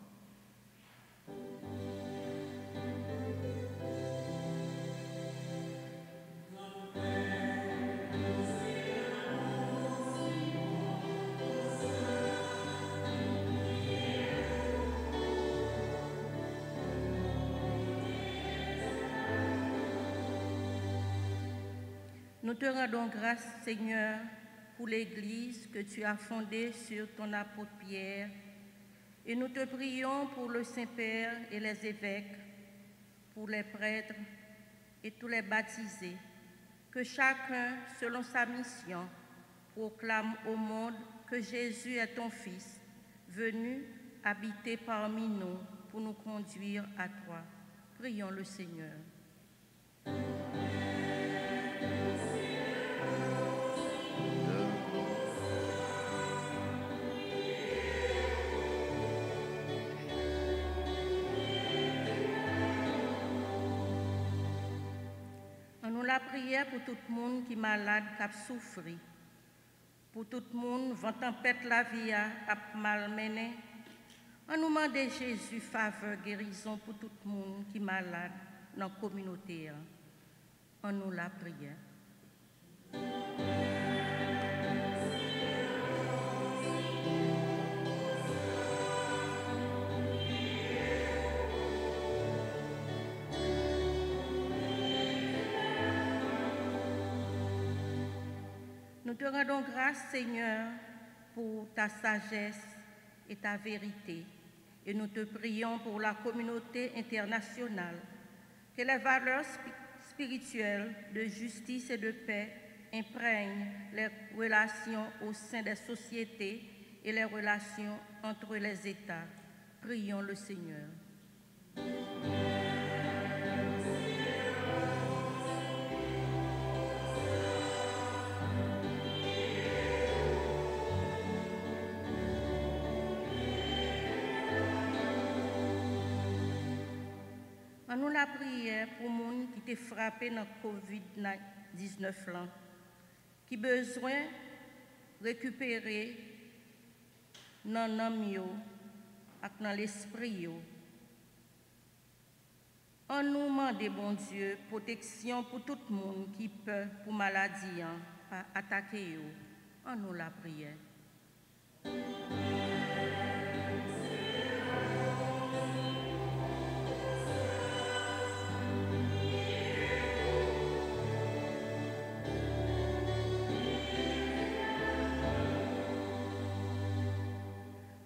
Nous te rendons grâce, Seigneur, pour l'Église que tu as fondée sur ton apôtre Pierre, et nous te prions pour le Saint-Père et les évêques, pour les prêtres et tous les baptisés, que chacun, selon sa mission, proclame au monde que Jésus est ton Fils, venu habiter parmi nous pour nous conduire à toi. Prions le Seigneur. Nous la prière pour tout le monde qui est malade, qui a souffert, pour tout le monde vent tempête la vie a malmené. On nous demande Jésus faveur, guérison pour tout le monde qui est malade dans la communauté. On nous la prière. Nous te rendons grâce, Seigneur, pour ta sagesse et ta vérité. Et nous te prions pour la communauté internationale, que les valeurs spirituelles de justice et de paix imprègnent les relations au sein des sociétés et les relations entre les États. Prions le Seigneur. On nous la prière pour les gens qui étaient frappés dans le COVID-19, qui ont besoin de récupérer dans l'âme et dans l'esprit. On nous demande, bon Dieu, protection pour tout le monde qui peut, pour maladie, attaquer. On nous la prière.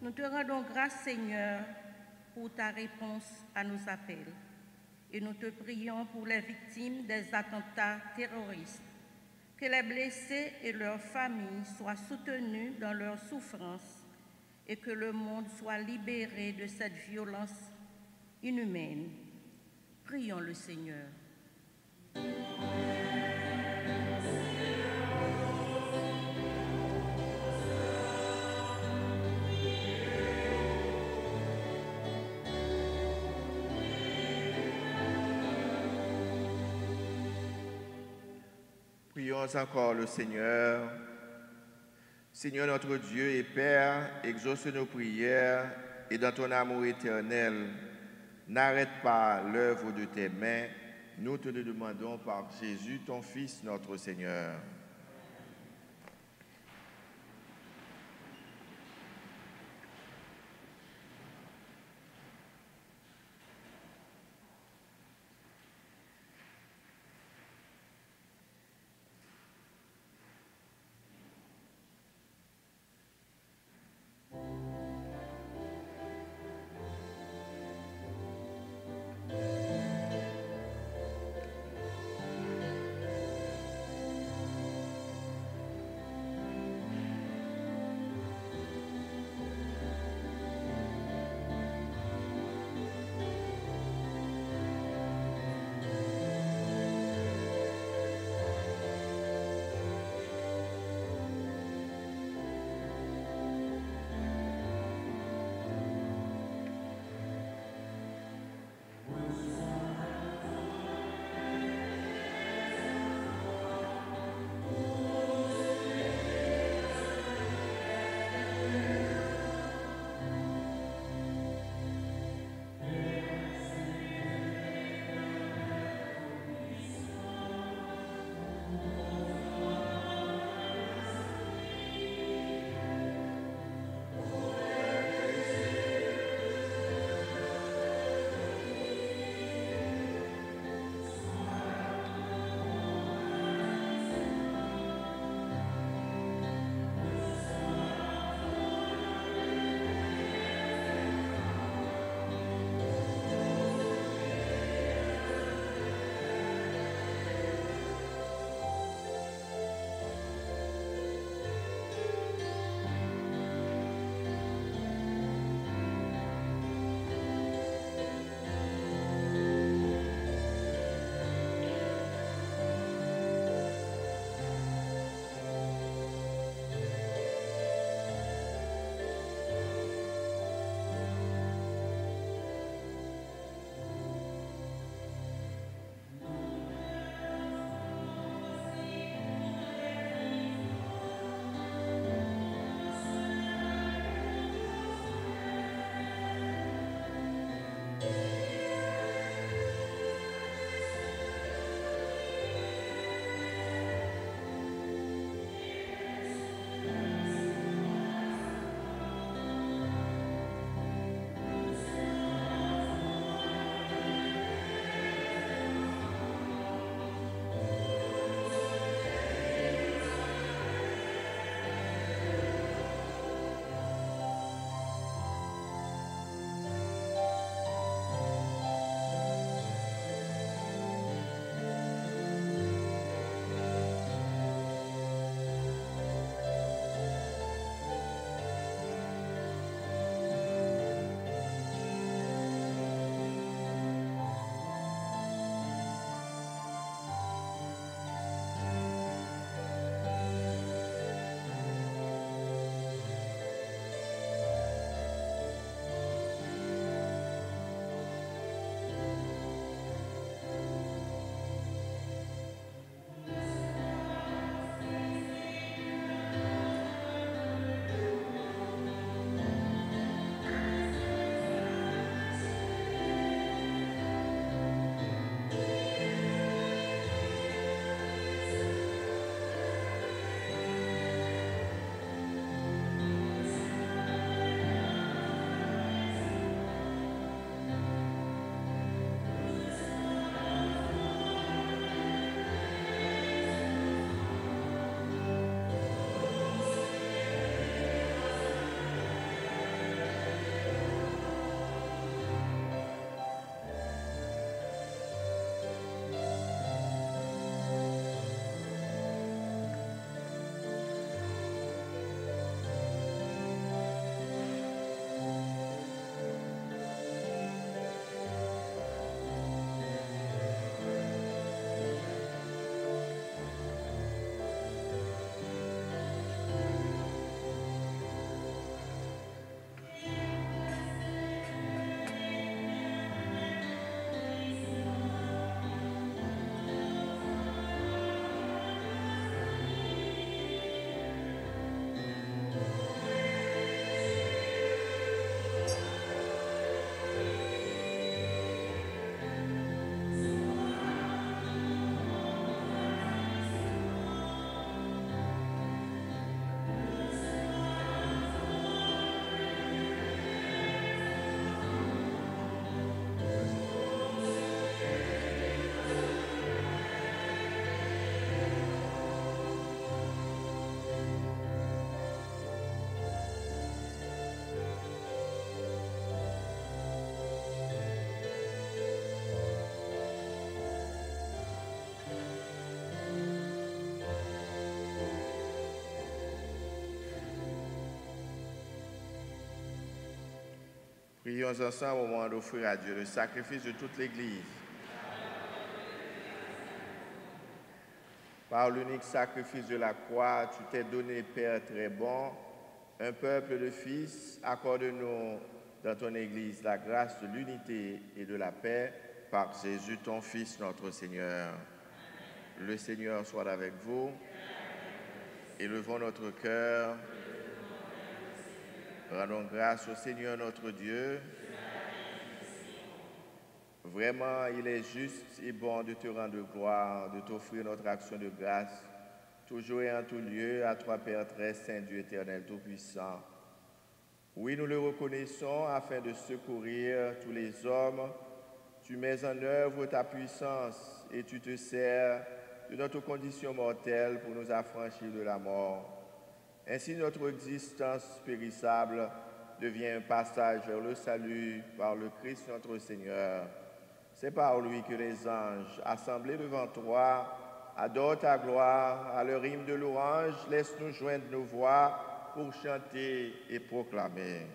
Nous te rendons grâce, Seigneur, pour ta réponse à nos appels. Et nous te prions pour les victimes des attentats terroristes, que les blessés et leurs familles soient soutenus dans leur souffrance et que le monde soit libéré de cette violence inhumaine. Prions le Seigneur. Prions encore le Seigneur. Seigneur notre Dieu et Père, exauce nos prières et dans ton amour éternel, n'arrête pas l'œuvre de tes mains. Nous te le demandons par Jésus, ton Fils, notre Seigneur. Prions ensemble au moment d'offrir à Dieu le sacrifice de toute l'Église. Par l'unique sacrifice de la croix, tu t'es donné, Père très bon, un peuple de fils. Accorde-nous dans ton Église la grâce de l'unité et de la paix par Jésus, ton Fils, notre Seigneur. Le Seigneur soit avec vous. Élevons notre cœur. Rendons grâce au Seigneur notre Dieu. Vraiment, il est juste et bon de te rendre gloire, de t'offrir notre action de grâce, toujours et en tout lieu, à toi, Père très saint, Dieu éternel, tout-puissant. Oui, nous le reconnaissons afin de secourir tous les hommes. Tu mets en œuvre ta puissance et tu te sers de notre condition mortelle pour nous affranchir de la mort. Ainsi, notre existence périssable devient un passage vers le salut par le Christ notre Seigneur. C'est par lui que les anges, assemblés devant toi, adorent ta gloire. À leur hymne de louange, laisse-nous joindre nos voix pour chanter et proclamer.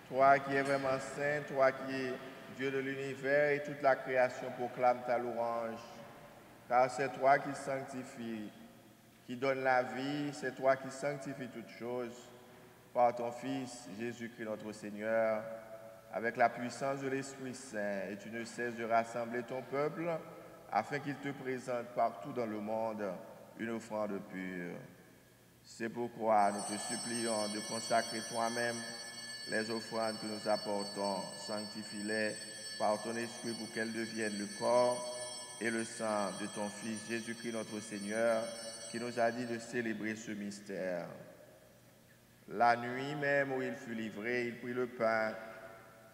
Toi qui es vraiment saint, toi qui es Dieu de l'univers et toute la création proclame ta louange. Car c'est toi qui sanctifies, qui donne la vie, c'est toi qui sanctifies toutes choses par ton Fils, Jésus-Christ notre Seigneur, avec la puissance de l'Esprit Saint. Et tu ne cesses de rassembler ton peuple afin qu'il te présente partout dans le monde une offrande pure. C'est pourquoi nous te supplions de consacrer toi-même les offrandes que nous apportons, sanctifie-les par ton esprit pour qu'elles deviennent le corps et le sang de ton Fils Jésus-Christ notre Seigneur, qui nous a dit de célébrer ce mystère. La nuit même où il fut livré, il prit le pain.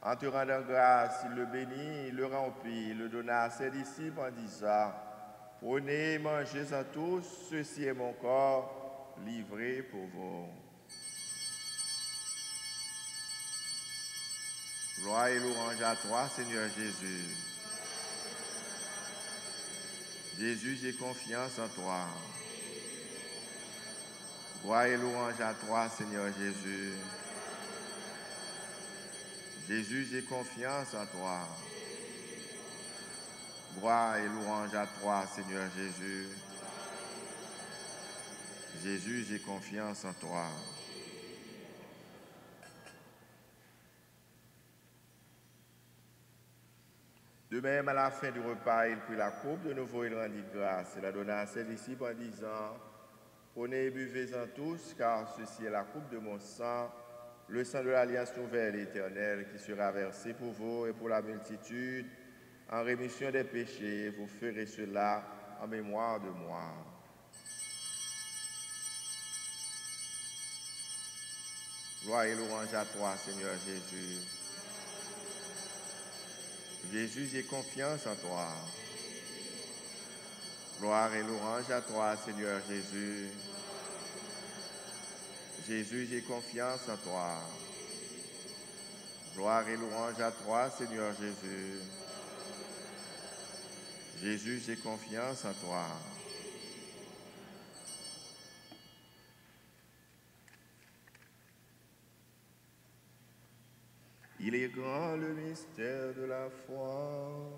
En te rendant grâce, il le bénit, il le remplit, il le donna à ses disciples en disant, « Prenez, mangez-en tous, ceci est mon corps livré pour vous. » Gloire et louange à toi, Seigneur Jésus. Jésus, j'ai confiance en toi. Gloire et louange à toi, Seigneur Jésus. Jésus, j'ai confiance en toi. Gloire et louange à toi, Seigneur Jésus. Jésus, j'ai confiance en toi. De même, à la fin du repas, il prit la coupe, de nouveau il rendit grâce et la donna à ses disciples en disant, « Prenez et buvez-en tous, car ceci est la coupe de mon sang, le sang de l'alliance nouvelle et éternelle qui sera versé pour vous et pour la multitude en rémission des péchés. Vous ferez cela en mémoire de moi. » Gloire et louange à toi, Seigneur Jésus. Jésus, j'ai confiance en toi. Gloire et louange à toi, Seigneur Jésus. Jésus, j'ai confiance en toi. Gloire et louange à toi, Seigneur Jésus. Jésus, j'ai confiance en toi. Il est grand le mystère de la foi.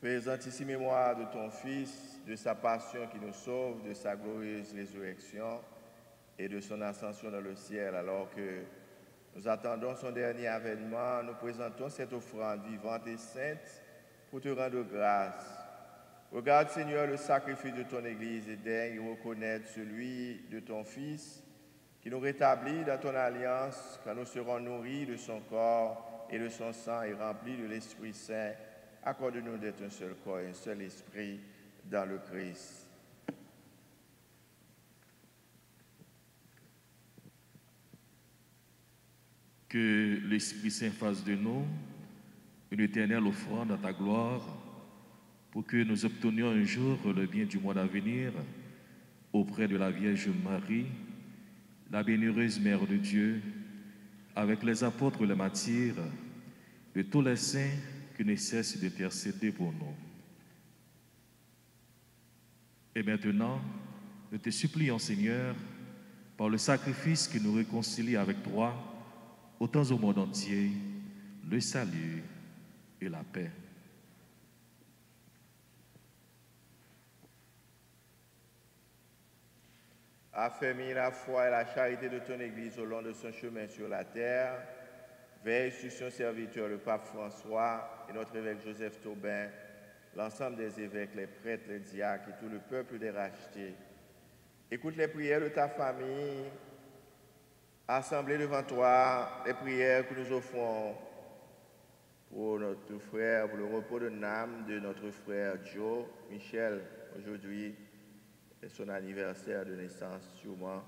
Faisant ici mémoire de ton Fils, de sa passion qui nous sauve, de sa glorieuse résurrection et de son ascension dans le ciel, alors que nous attendons son dernier avènement, nous présentons cette offrande vivante et sainte pour te rendre grâce. Regarde, Seigneur, le sacrifice de ton Église et daigne reconnaître celui de ton Fils qui nous rétablit dans ton alliance quand nous serons nourris de son corps et de son sang et remplis de l'Esprit Saint. Accorde-nous d'être un seul corps et un seul esprit dans le Christ. Que l'Esprit Saint fasse de nous une éternelle offrande à ta gloire pour que nous obtenions un jour le bien du monde à venir auprès de la Vierge Marie, la bienheureuse Mère de Dieu, avec les apôtres et les martyrs, de tous les saints qui ne cessent d'intercéder pour nous. Et maintenant, nous te supplions, Seigneur, par le sacrifice qui nous réconcilie avec toi, autant au monde entier, le salut et la paix. Affermis la foi et la charité de ton Église au long de son chemin sur la terre. Veille sur son serviteur, le pape François, et notre évêque Joseph Thaubin, l'ensemble des évêques, les prêtres, les diacres et tout le peuple des rachetés. Écoute les prières de ta famille, assemblée devant toi, les prières que nous offrons pour notre frère, pour le repos de l'âme de notre frère Joe Michel, aujourd'hui, c'est son anniversaire de naissance, sûrement,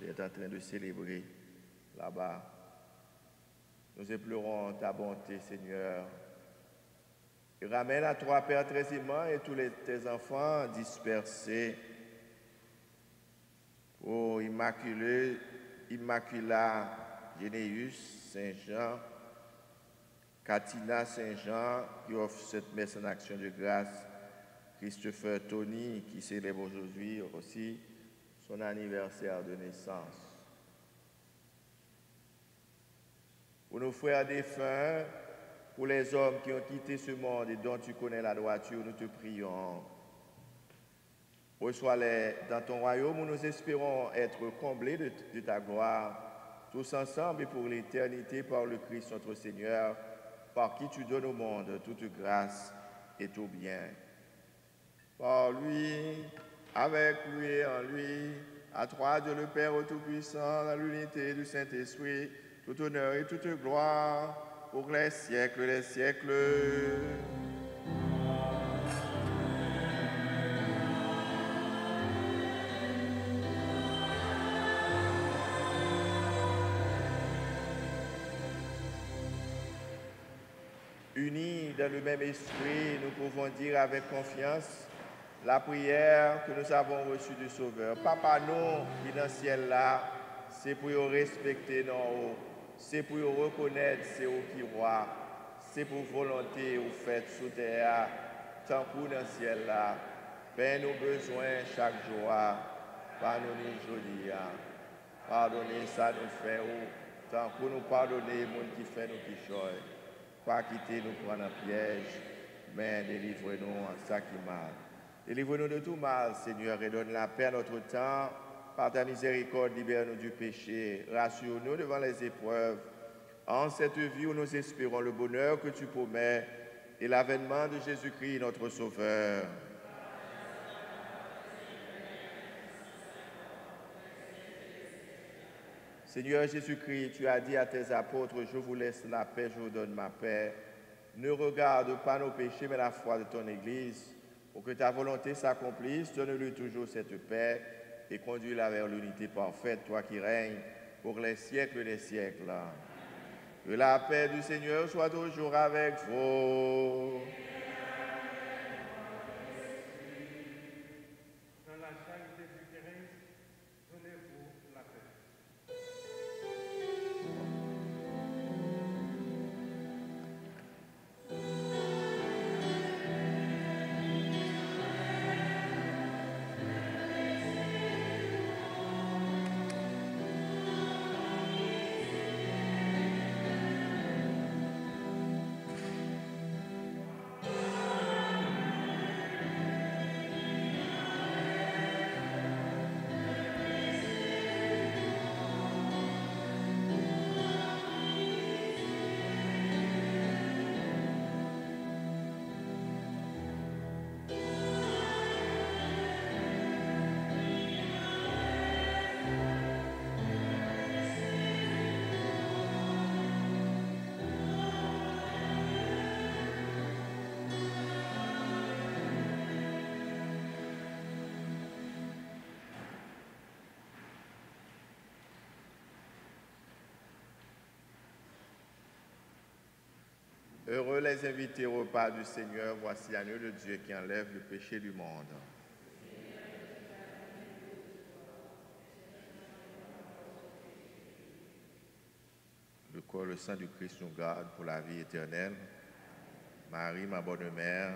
il est en train de célébrer là-bas. Nous implorons ta bonté, Seigneur. Et ramène à toi, Père très aimant, et tous tes enfants dispersés. Ô Immaculée, Immacula Généus, Saint-Jean, Katina Saint-Jean, qui offre cette messe en action de grâce, Christopher Tony, qui célèbre aujourd'hui aussi son anniversaire de naissance. Pour nos frères défunts, pour les hommes qui ont quitté ce monde et dont tu connais la droiture, nous te prions. Reçois-les dans ton royaume où nous espérons être comblés de ta gloire, tous ensemble et pour l'éternité par le Christ notre Seigneur, par qui tu donnes au monde toute grâce et tout bien. Par lui, avec lui et en lui, à toi Dieu le Père Tout-Puissant, dans l'unité du Saint-Esprit, tout honneur et toute gloire pour les siècles des siècles. Unis dans le même esprit, nous pouvons dire avec confiance la prière que nous avons reçue du Sauveur. Papa, nous, qui dans le ciel là, c'est pour respecter nos c'est pour reconnaître c'est au qui roi, c'est pour volonté ou faites sous terre, tant que dans le ciel là, paix nos besoins chaque jour, pardonnez aujourd'hui, pardonnez ça nous fait, tant que nous pardonner les gens qui fait nous qui choisissent, pas quitter nous prendre un piège, mais délivrez-nous en ça qui mal. Délivre-nous de tout mal, Seigneur, et donne la paix à notre temps. Par ta miséricorde, libère-nous du péché, rassure-nous devant les épreuves. En cette vie où nous espérons le bonheur que tu promets et l'avènement de Jésus-Christ, notre Sauveur. Seigneur Jésus-Christ, tu as dit à tes apôtres, je vous laisse la paix, je vous donne ma paix. Ne regarde pas nos péchés, mais la foi de ton Église. Pour que ta volonté s'accomplisse, donne-lui toujours cette paix et conduis-la vers l'unité parfaite, toi qui règnes pour les siècles des siècles. Que la paix du Seigneur soit toujours avec vous. Dans la charité du Christ, donnez-vous la paix. Heureux les invités au repas du Seigneur, voici l'agneau de Dieu qui enlève le péché du monde. Le corps et le sang du Christ nous garde pour la vie éternelle. Marie, ma bonne mère,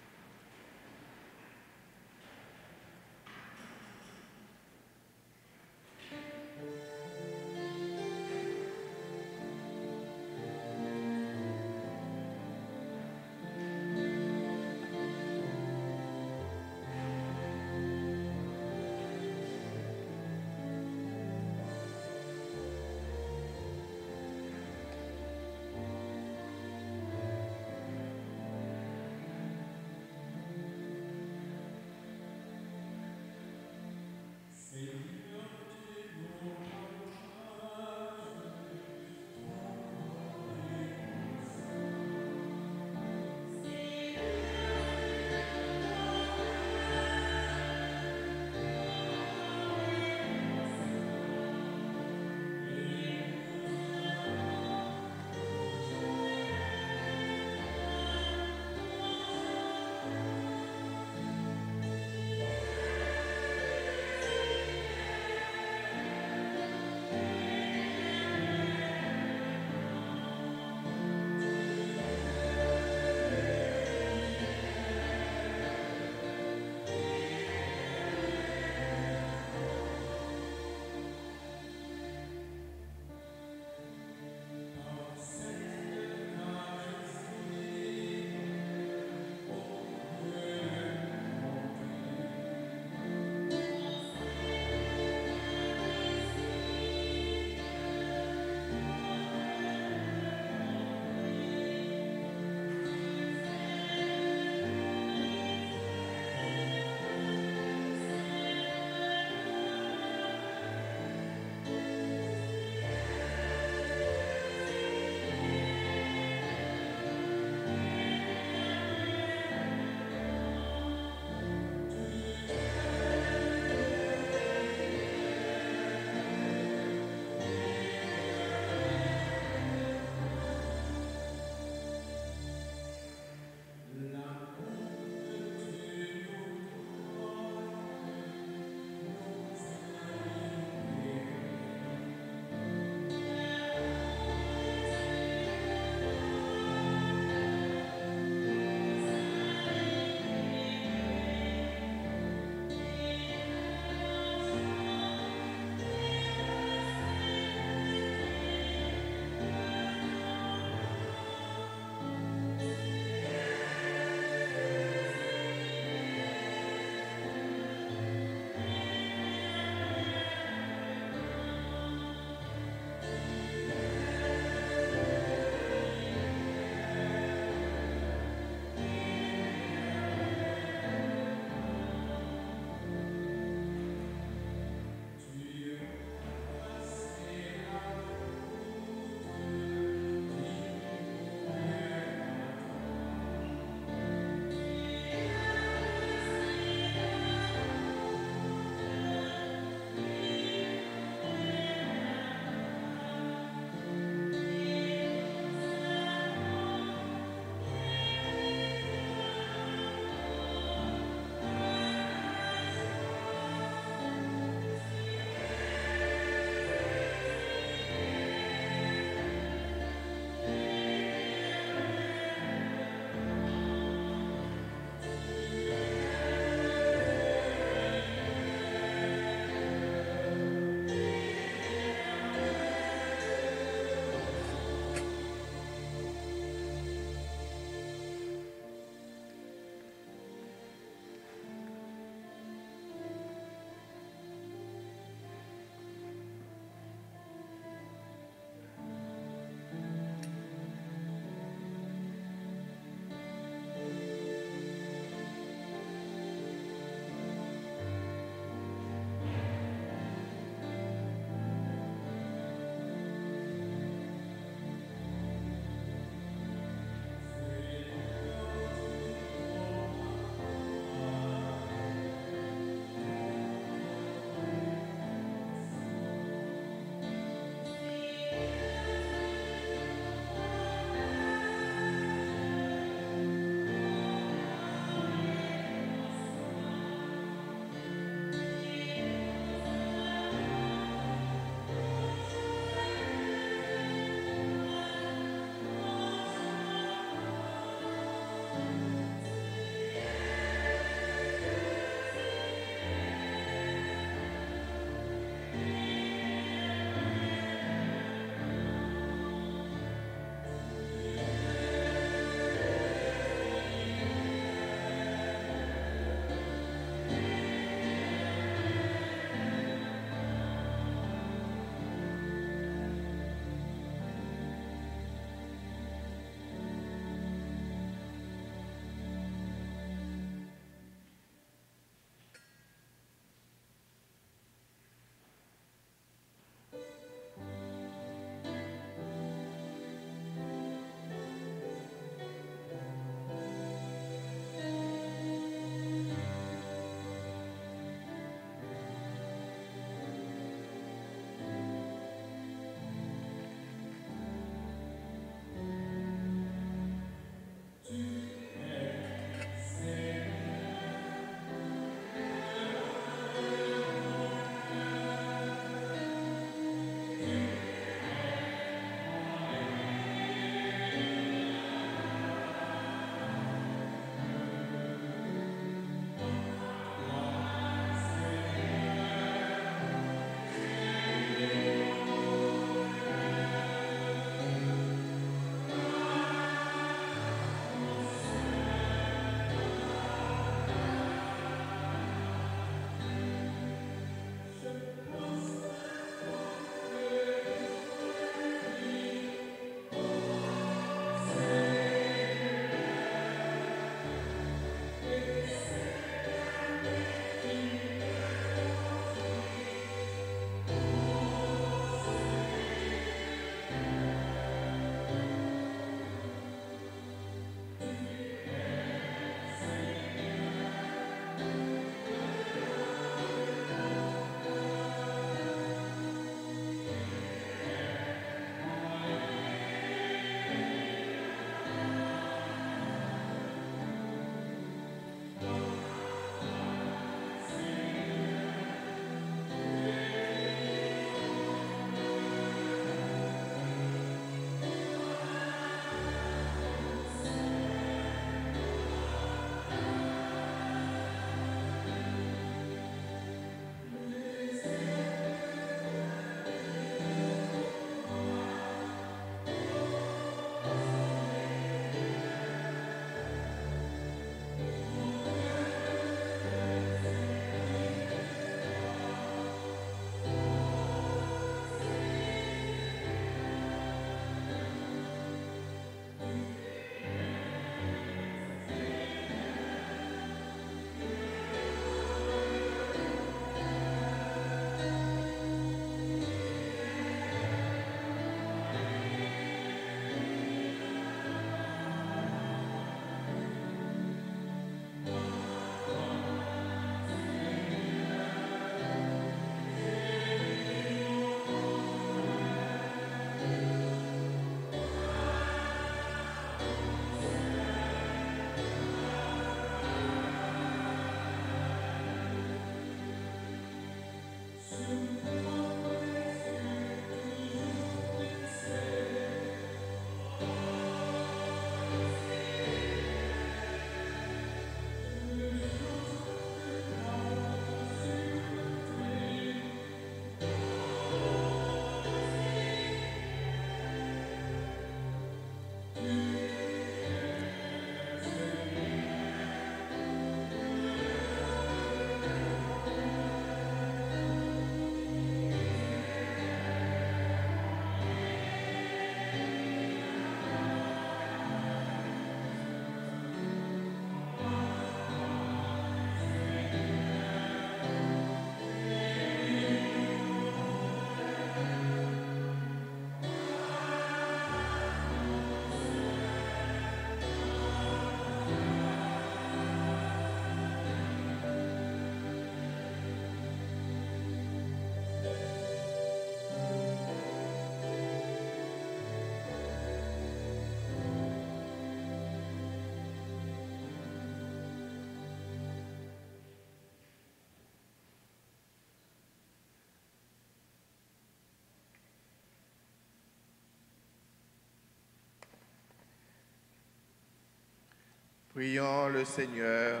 Prions le Seigneur.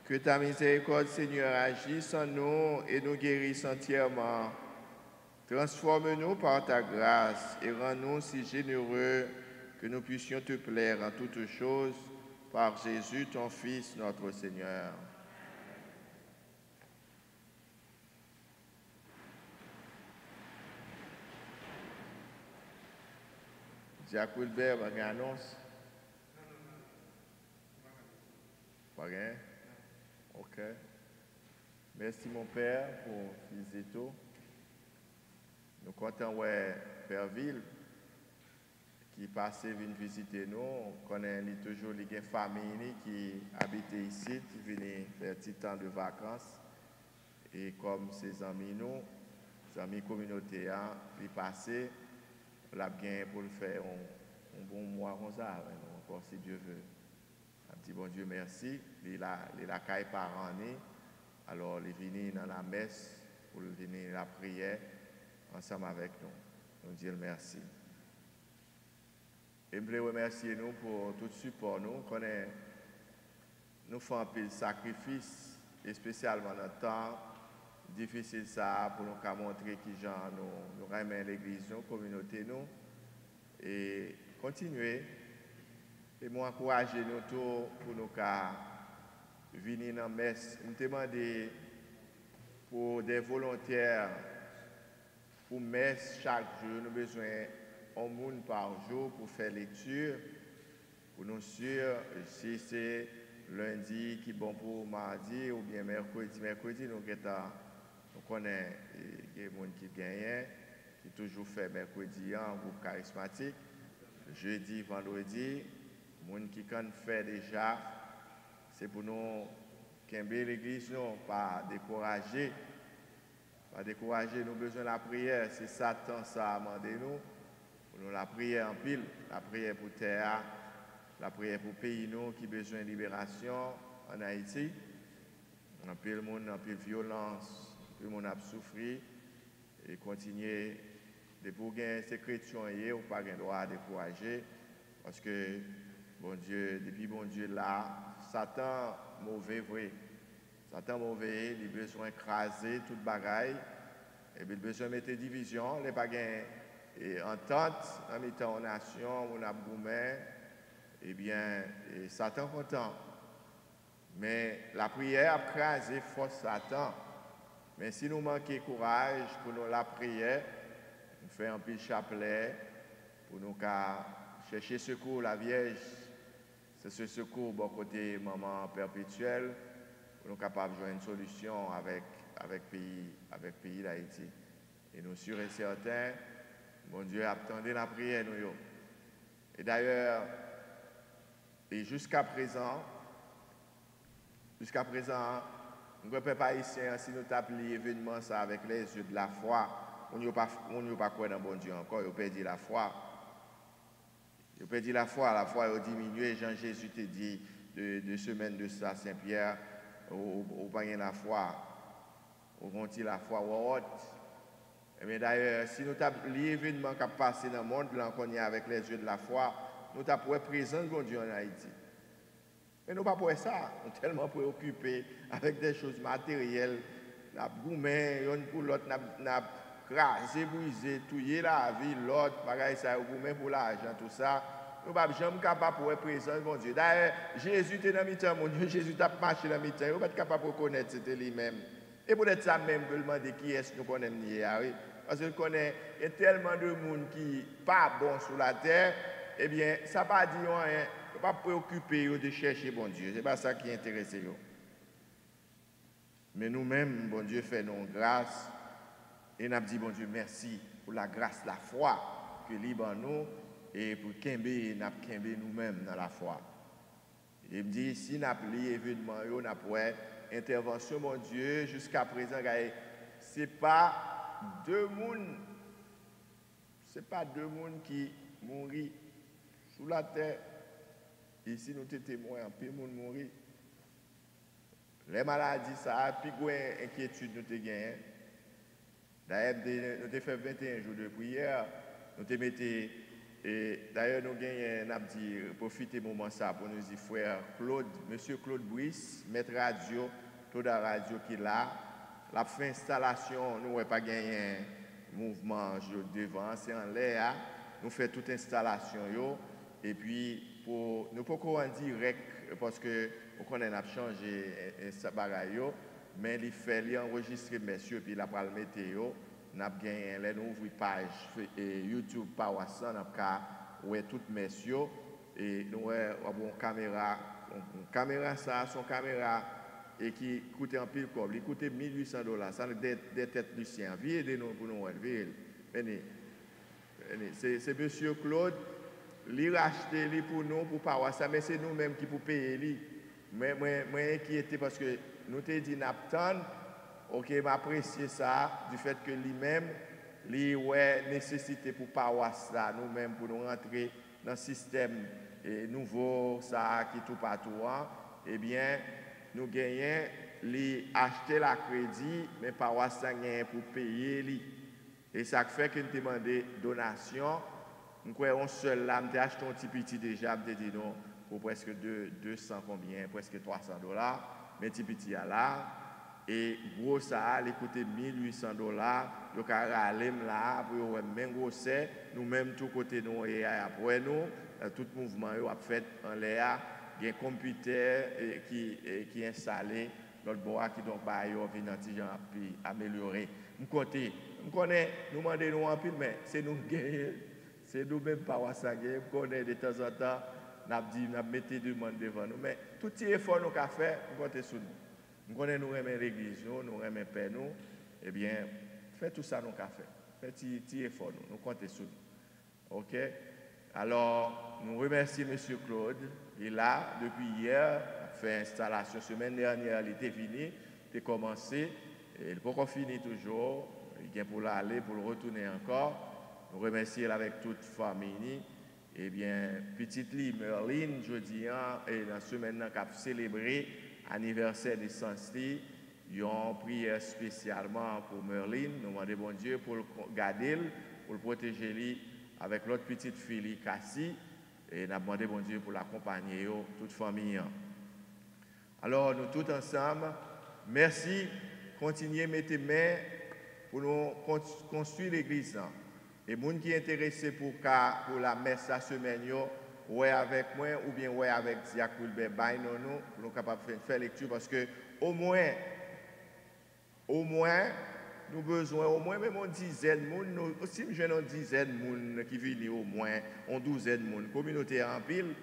Que ta miséricorde, Seigneur, agisse en nous et nous guérisse entièrement. Transforme-nous par ta grâce et rends-nous si généreux que nous puissions te plaire en toutes choses par Jésus, ton Fils, notre Seigneur. Jacques Wilbert, vous avez une annonce? Pas rien? Ok. Merci mon Père pour Fizito. Nous comptons Perville qui passe venir visiter nous. On connaît toujours les familles qui habitent ici, qui viennent faire un petit temps de vacances. Et comme ses amis, les amis communautaires, ils passent, on l'a bien pour le faire un bon mois, encore si Dieu veut. Un petit bon Dieu merci. Il a caille par année. Alors, il vient dans la messe pour venir la prière ensemble avec nous. Nous disons merci. Et je voulais remercier nous pour tout le support. Nous faisons un peu de sacrifice, et spécialement dans le temps difficile ça, pour nous montrer qui nous remet l'église, nous, communauté, nous, et continuer. Et moi, encourager nous tous pour nous venir dans la messe. Nous demandons pour des volontaires pour messe chaque jour. Nous avons besoin d'un monde par jour pour faire lecture. Pour nous sûr, si c'est lundi qui est bon pour mardi ou bien mercredi, nous connaissons des gens qui gagnent, qui toujours fait mercredi en groupe charismatique. Jeudi, vendredi, les gens qui fait déjà, c'est pour nous qu'aimer l'église, non, pas décourager. Pas décourager, nous avons besoin de la prière. C'est Satan, ça a demandé nous. Pour nous, la prière en pile, la prière pour terre, la prière pour pays, nous, qui ont besoin de libération en Haïti. Un peu le monde, un peu de violence, tout le monde a souffert. Et continuer de pour gagner ces chrétiens, ou pas de droit à décourager. Parce que, bon Dieu, depuis bon Dieu là, Satan mauvais, vrai. Satan mauvais, il a besoin d'écraser toute bagaille, et il a besoin de mettre des divisions, les bagailles entente, en mettant en nation, on a gourmet, eh bien, Satan content. Mais la prière a crasé force Satan. Mais si nous manquons de courage pour nous la prière, nous faisons un peu de chapelet pour nous chercher secours la Vierge. C'est ce secours bon côté maman perpétuelle pour nous capables de jouer une solution avec pays d'Haïti. Et nous sûrs et certains, bon Dieu attendez la prière nous. Et d'ailleurs, et jusqu'à présent, nous ne pouvons pas ici, si nous tapons l'événement ça avec les yeux de la foi, on n'y a pas quoi dans bon Dieu encore, on perdu la foi. On perdu la foi a diminué. Jean-Jésus t'a dit de semaine de ça, Saint-Pierre, on pas la foi, on continue la foi ou autre. Mais d'ailleurs, si nous tapons l'événement qui a passé dans le monde, là, qu'on y a avec les yeux de la foi, nous tapons présent de bon Dieu en Haïti. Mais nous ne pas pour ça, nous sommes tellement préoccupés avec des choses matérielles. Nous avons goumé, l'un pour l'autre, nous avons crasé, brisé, touillé la vie, l'autre, pareil, ça, goumé pour l'argent, tout ça. Nous ne sommes jamais capables pour être présents, mon Dieu. D'ailleurs, Jésus était dans le mi-temps, mon Dieu, Jésus a marché dans le mi-temps. Nous ne sommes pas capables de reconnaître que c'était lui-même. Et peut-être ça même, je me demander qui est-ce que nous connaissons hier. Parce que nous connaissons tellement de monde qui n'est pas bon sur la terre, eh bien, ça ne va pas dire rien. Ne pas préoccuper de chercher bon Dieu. Ce n'est pas ça qui intéresse. Mais nous-mêmes, bon Dieu, fait nos grâces. Et nous avons dit, bon Dieu, merci pour la grâce, la foi que libre en nous et pour nous nous-mêmes dans la foi. Il me dit, si nous avons lié événement, nous avons intervention, mon Dieu, jusqu'à présent, ce n'est pas deux mondes. Ce n'est pas deux mondes qui mourent sous la terre. Ici, nous sommes témoins, un peu de monde mourir. Les maladies, ça a plus de inquiétude nous avons gagné. D'ailleurs, nous avons fait 21 jours de prière. Nous avons mis Et d'ailleurs, nous avons profité de moment ça pour nous dire frère Claude, monsieur Claude Brice, maître radio, Claude Radio qui est là. La fin installation, nous n'avons pas gagné un mouvement devant, c'est en l'air. Nous faisons toute installation. Et puis, nous ne pouvons pas en direct parce que nous avons changé ce bagaille. Mais il fait enregistrer, messieurs, puis il a pas le météo. Nous avons gagné une page YouTube par WhatsApp, nous avons toutes messieurs. Et nous avons une caméra. Une caméra, ça, son caméra. Et qui coûtait un pile comme, il coûtait $1 800. Ça, des têtes Lucien. Viens de nous pour nous relever. C'est monsieur Claude, il a acheté pour nous, pour pas ça, mais c'est nous-mêmes qui pouvons payer. Mais moi, inquiété parce que nous t'ai dit, Napton, ok, m'apprécier ça, du fait que lui-même, il a nécessité pour pas ça, nous-mêmes, pour nous rentrer dans le système nouveau, ça, qui tout partout, eh bien, nous gagnons, acheter la crédit, mais pas ça pour payer. Et ça fait que nous demandons donation. Nous avons un seul là, nous avons acheté un petit déjà, nous avons dit non, pour presque 200 combien, presque $300. Mais petit à là, et gros ça, il coûtait $1 800. Donc à aller là, pour même gros c'est, nous-mêmes, tout côté nous, et après nous, tout mouvement a fait en l'air. Il y a un computer qui est installé dans le bois qui donc puis améliorer. Nous connaissons, nous demandons en pile, mais c'est nous gagner, c'est nous-mêmes pas ça gagner. Nous connaissons de temps en temps, nous avons dit, nous avons mis des demandes devant nous, mais tout petit effort nous avons fait, nous comptons sur nous. Nous connaissons, nous aimons l'église, nous aimons Père, nous, eh bien, faites tout ça nous avons fait. Faites petit effort, nous comptons sur nous. OK? Alors, nous remercions M. Claude. Il est là depuis hier, il a fait installation. Semaine dernière, il était venu, il a commencé. Il n'a pas fini toujours. Il vient pour l'aller, pour le retourner encore. Nous remercions avec toute famille. Eh bien, petite Lee, Merlin, jeudi, et dans la semaine qui a célébré l'anniversaire de Sansli, ils ont prié spécialement pour Merlin. Nous demandons bon Dieu pour le garder, pour le protéger lui. Avec l'autre petite fille, Cassie, et nous avons demandé bon Dieu pour l'accompagner, toute famille. Alors, nous tous ensemble, merci, continuez à mettre main pour nous construire l'église. Et les gens qui sont intéressés pour la messe la semaine, ouais avec moi, ou bien ouais avec Ziak Wilber, pour nous capables de faire lecture, parce que au moins, nous avons besoin au moins même une dizaine de personnes, si j'ai une dizaine de personnes qui viennent au moins, une douzaine de personnes, communauté en pile,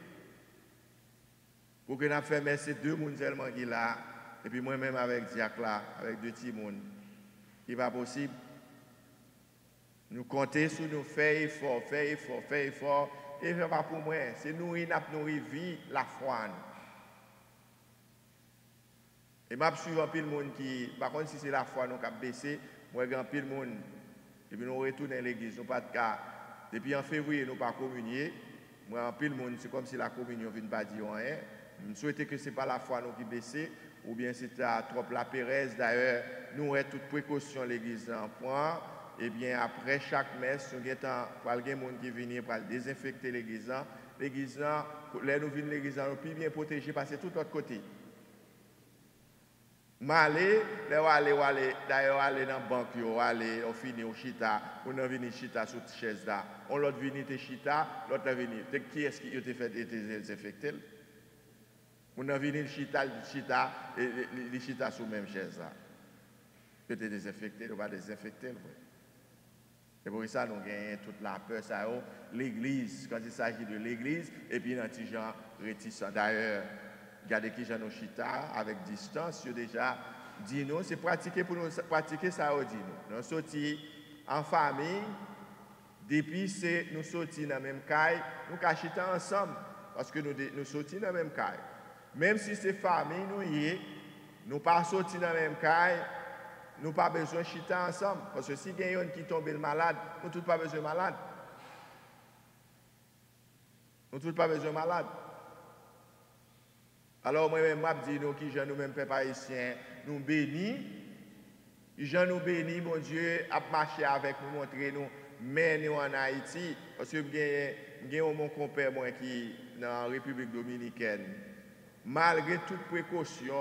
pour que nous fassions ces deux personnes seulement qui sont là, et puis moi-même avec Diak là, avec deux petits personnes, il va possible. Nous comptons sur nous, faire effort, et ce n'est pas pour moi, c'est nous qui nous vie la foi. Et je suis un peu de monde qui, par contre, si c'est la foi, nous avons baissé, moi, je suis un peu de monde. Et puis nous retournons à l'église, nous pas de cas. Depuis en février, nous pas communié. Moi, un peu de monde, c'est comme si la communion ne vient pas dire rien. Je souhaite que ce n'est pas la foi nous qui baissé, ou bien c'était trop la Pérez. D'ailleurs, nous avons toute précaution à l'église en point. Et bien, après chaque messe, nous avons des gens qui viennent pour désinfecter l'église. L'église, là, nous venons l'église, nous plus bien protégé parce que c'est tout l'autre côté. Malé, d'ailleurs, aller dans la banque, on finit au chita, on a venu chita sur cette chaise là. On l'autre venu te chita, l'autre a venu. Qui est-ce qui a fait désinfecter? On a venu le chita, et le chita sur la même chaise là. Que tu désinfecté, on va désinfecter. C'est pour ça que nous gagnons toute la peur, ça, l'église, quand il s'agit de l'église, et puis dans les gens réticents. D'ailleurs, regardez qui j'ai nos chita avec distance, je déjà dit nous, c'est pratiquer pour nous pratiquer ça au dit nous. Nous sortis en famille, depuis c'est nous sortis dans la même caille, nous cachons ensemble parce que nous sortis dans la même caille. Même si c'est famille nous y est, nous pas sortis dans la même caille, nous pas besoin de chita ensemble parce que si quelqu'un qui tombe malade, nous tous pas besoin de malade. Nous tous pas besoin de malade. Alors, moi-même, je dis, nous qui nous-mêmes, peuple haïtien, nous bénis. Jean nous bénis, mon Dieu, à marcher avec nous, montrer nous, mais nous en Haïti. Parce que mon compère moi qui dans la République dominicaine. Malgré toute précaution,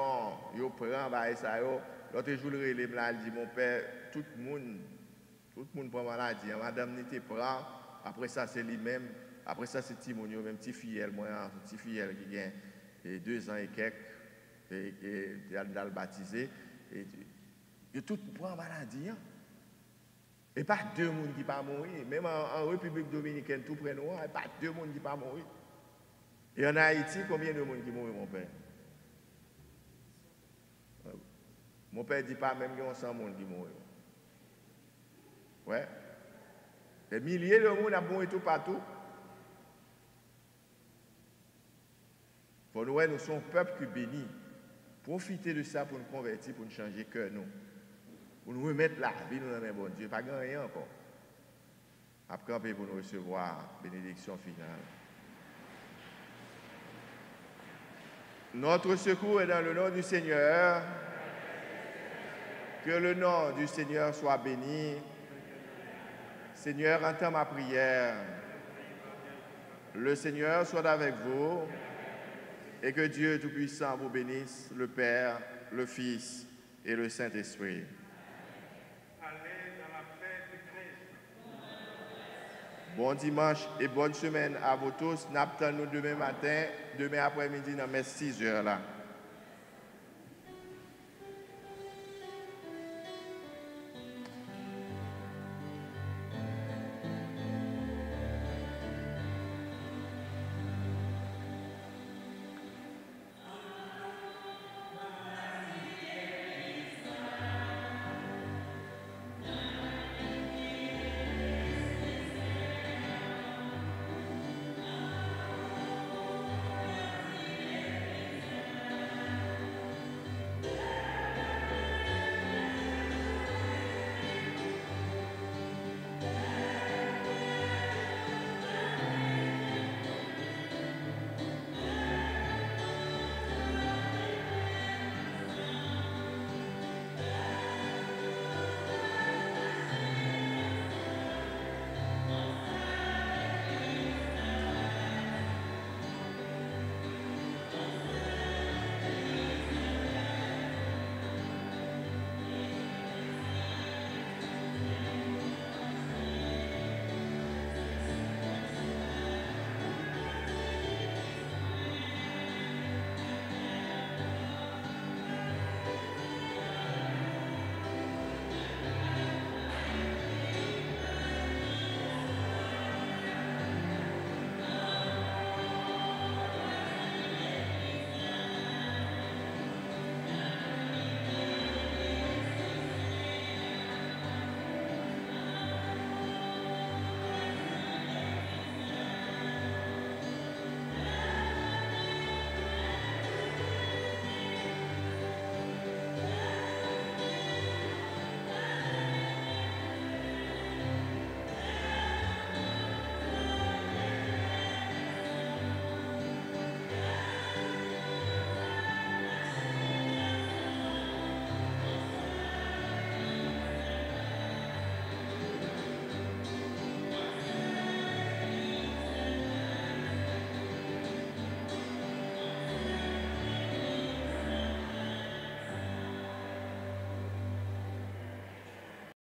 yo prend ba ça yo, l'autre jour le relève là, dit mon père, tout le monde prend maladie, madame n'était prend, après ça c'est lui-même, après ça c'est Timonio, même petit fille moi, petit fille qui a 2 ans et quelques et dans le baptisé et tout prend maladie. Et pas 2 personnes qui pas mourir, même en République dominicaine tout près nous, pas 2 personnes qui pas mourir. Et en Haïti, combien de monde qui mourent, mon père? Mon père ne dit pas même qu'il y a 100 personnes qui mourent. Ouais. Des milliers de monde ont mouru tout partout. Pour nous, nous sommes un peuple qui bénit. Profitez de ça pour nous convertir, pour nous changer de cœur, nous. Pour nous remettre la vie, nous, dans les bon Dieu. Pas grand rien encore. Après, pour nous recevoir la bénédiction finale. Notre secours est dans le nom du Seigneur. Que le nom du Seigneur soit béni. Seigneur, entends ma prière. Le Seigneur soit avec vous et que Dieu Tout-Puissant vous bénisse, le Père, le Fils et le Saint-Esprit. Allez dans la paix du Christ. Bon dimanche et bonne semaine à vous tous. N'attendons-nous demain matin, demain après-midi, dans mes 6 heures là.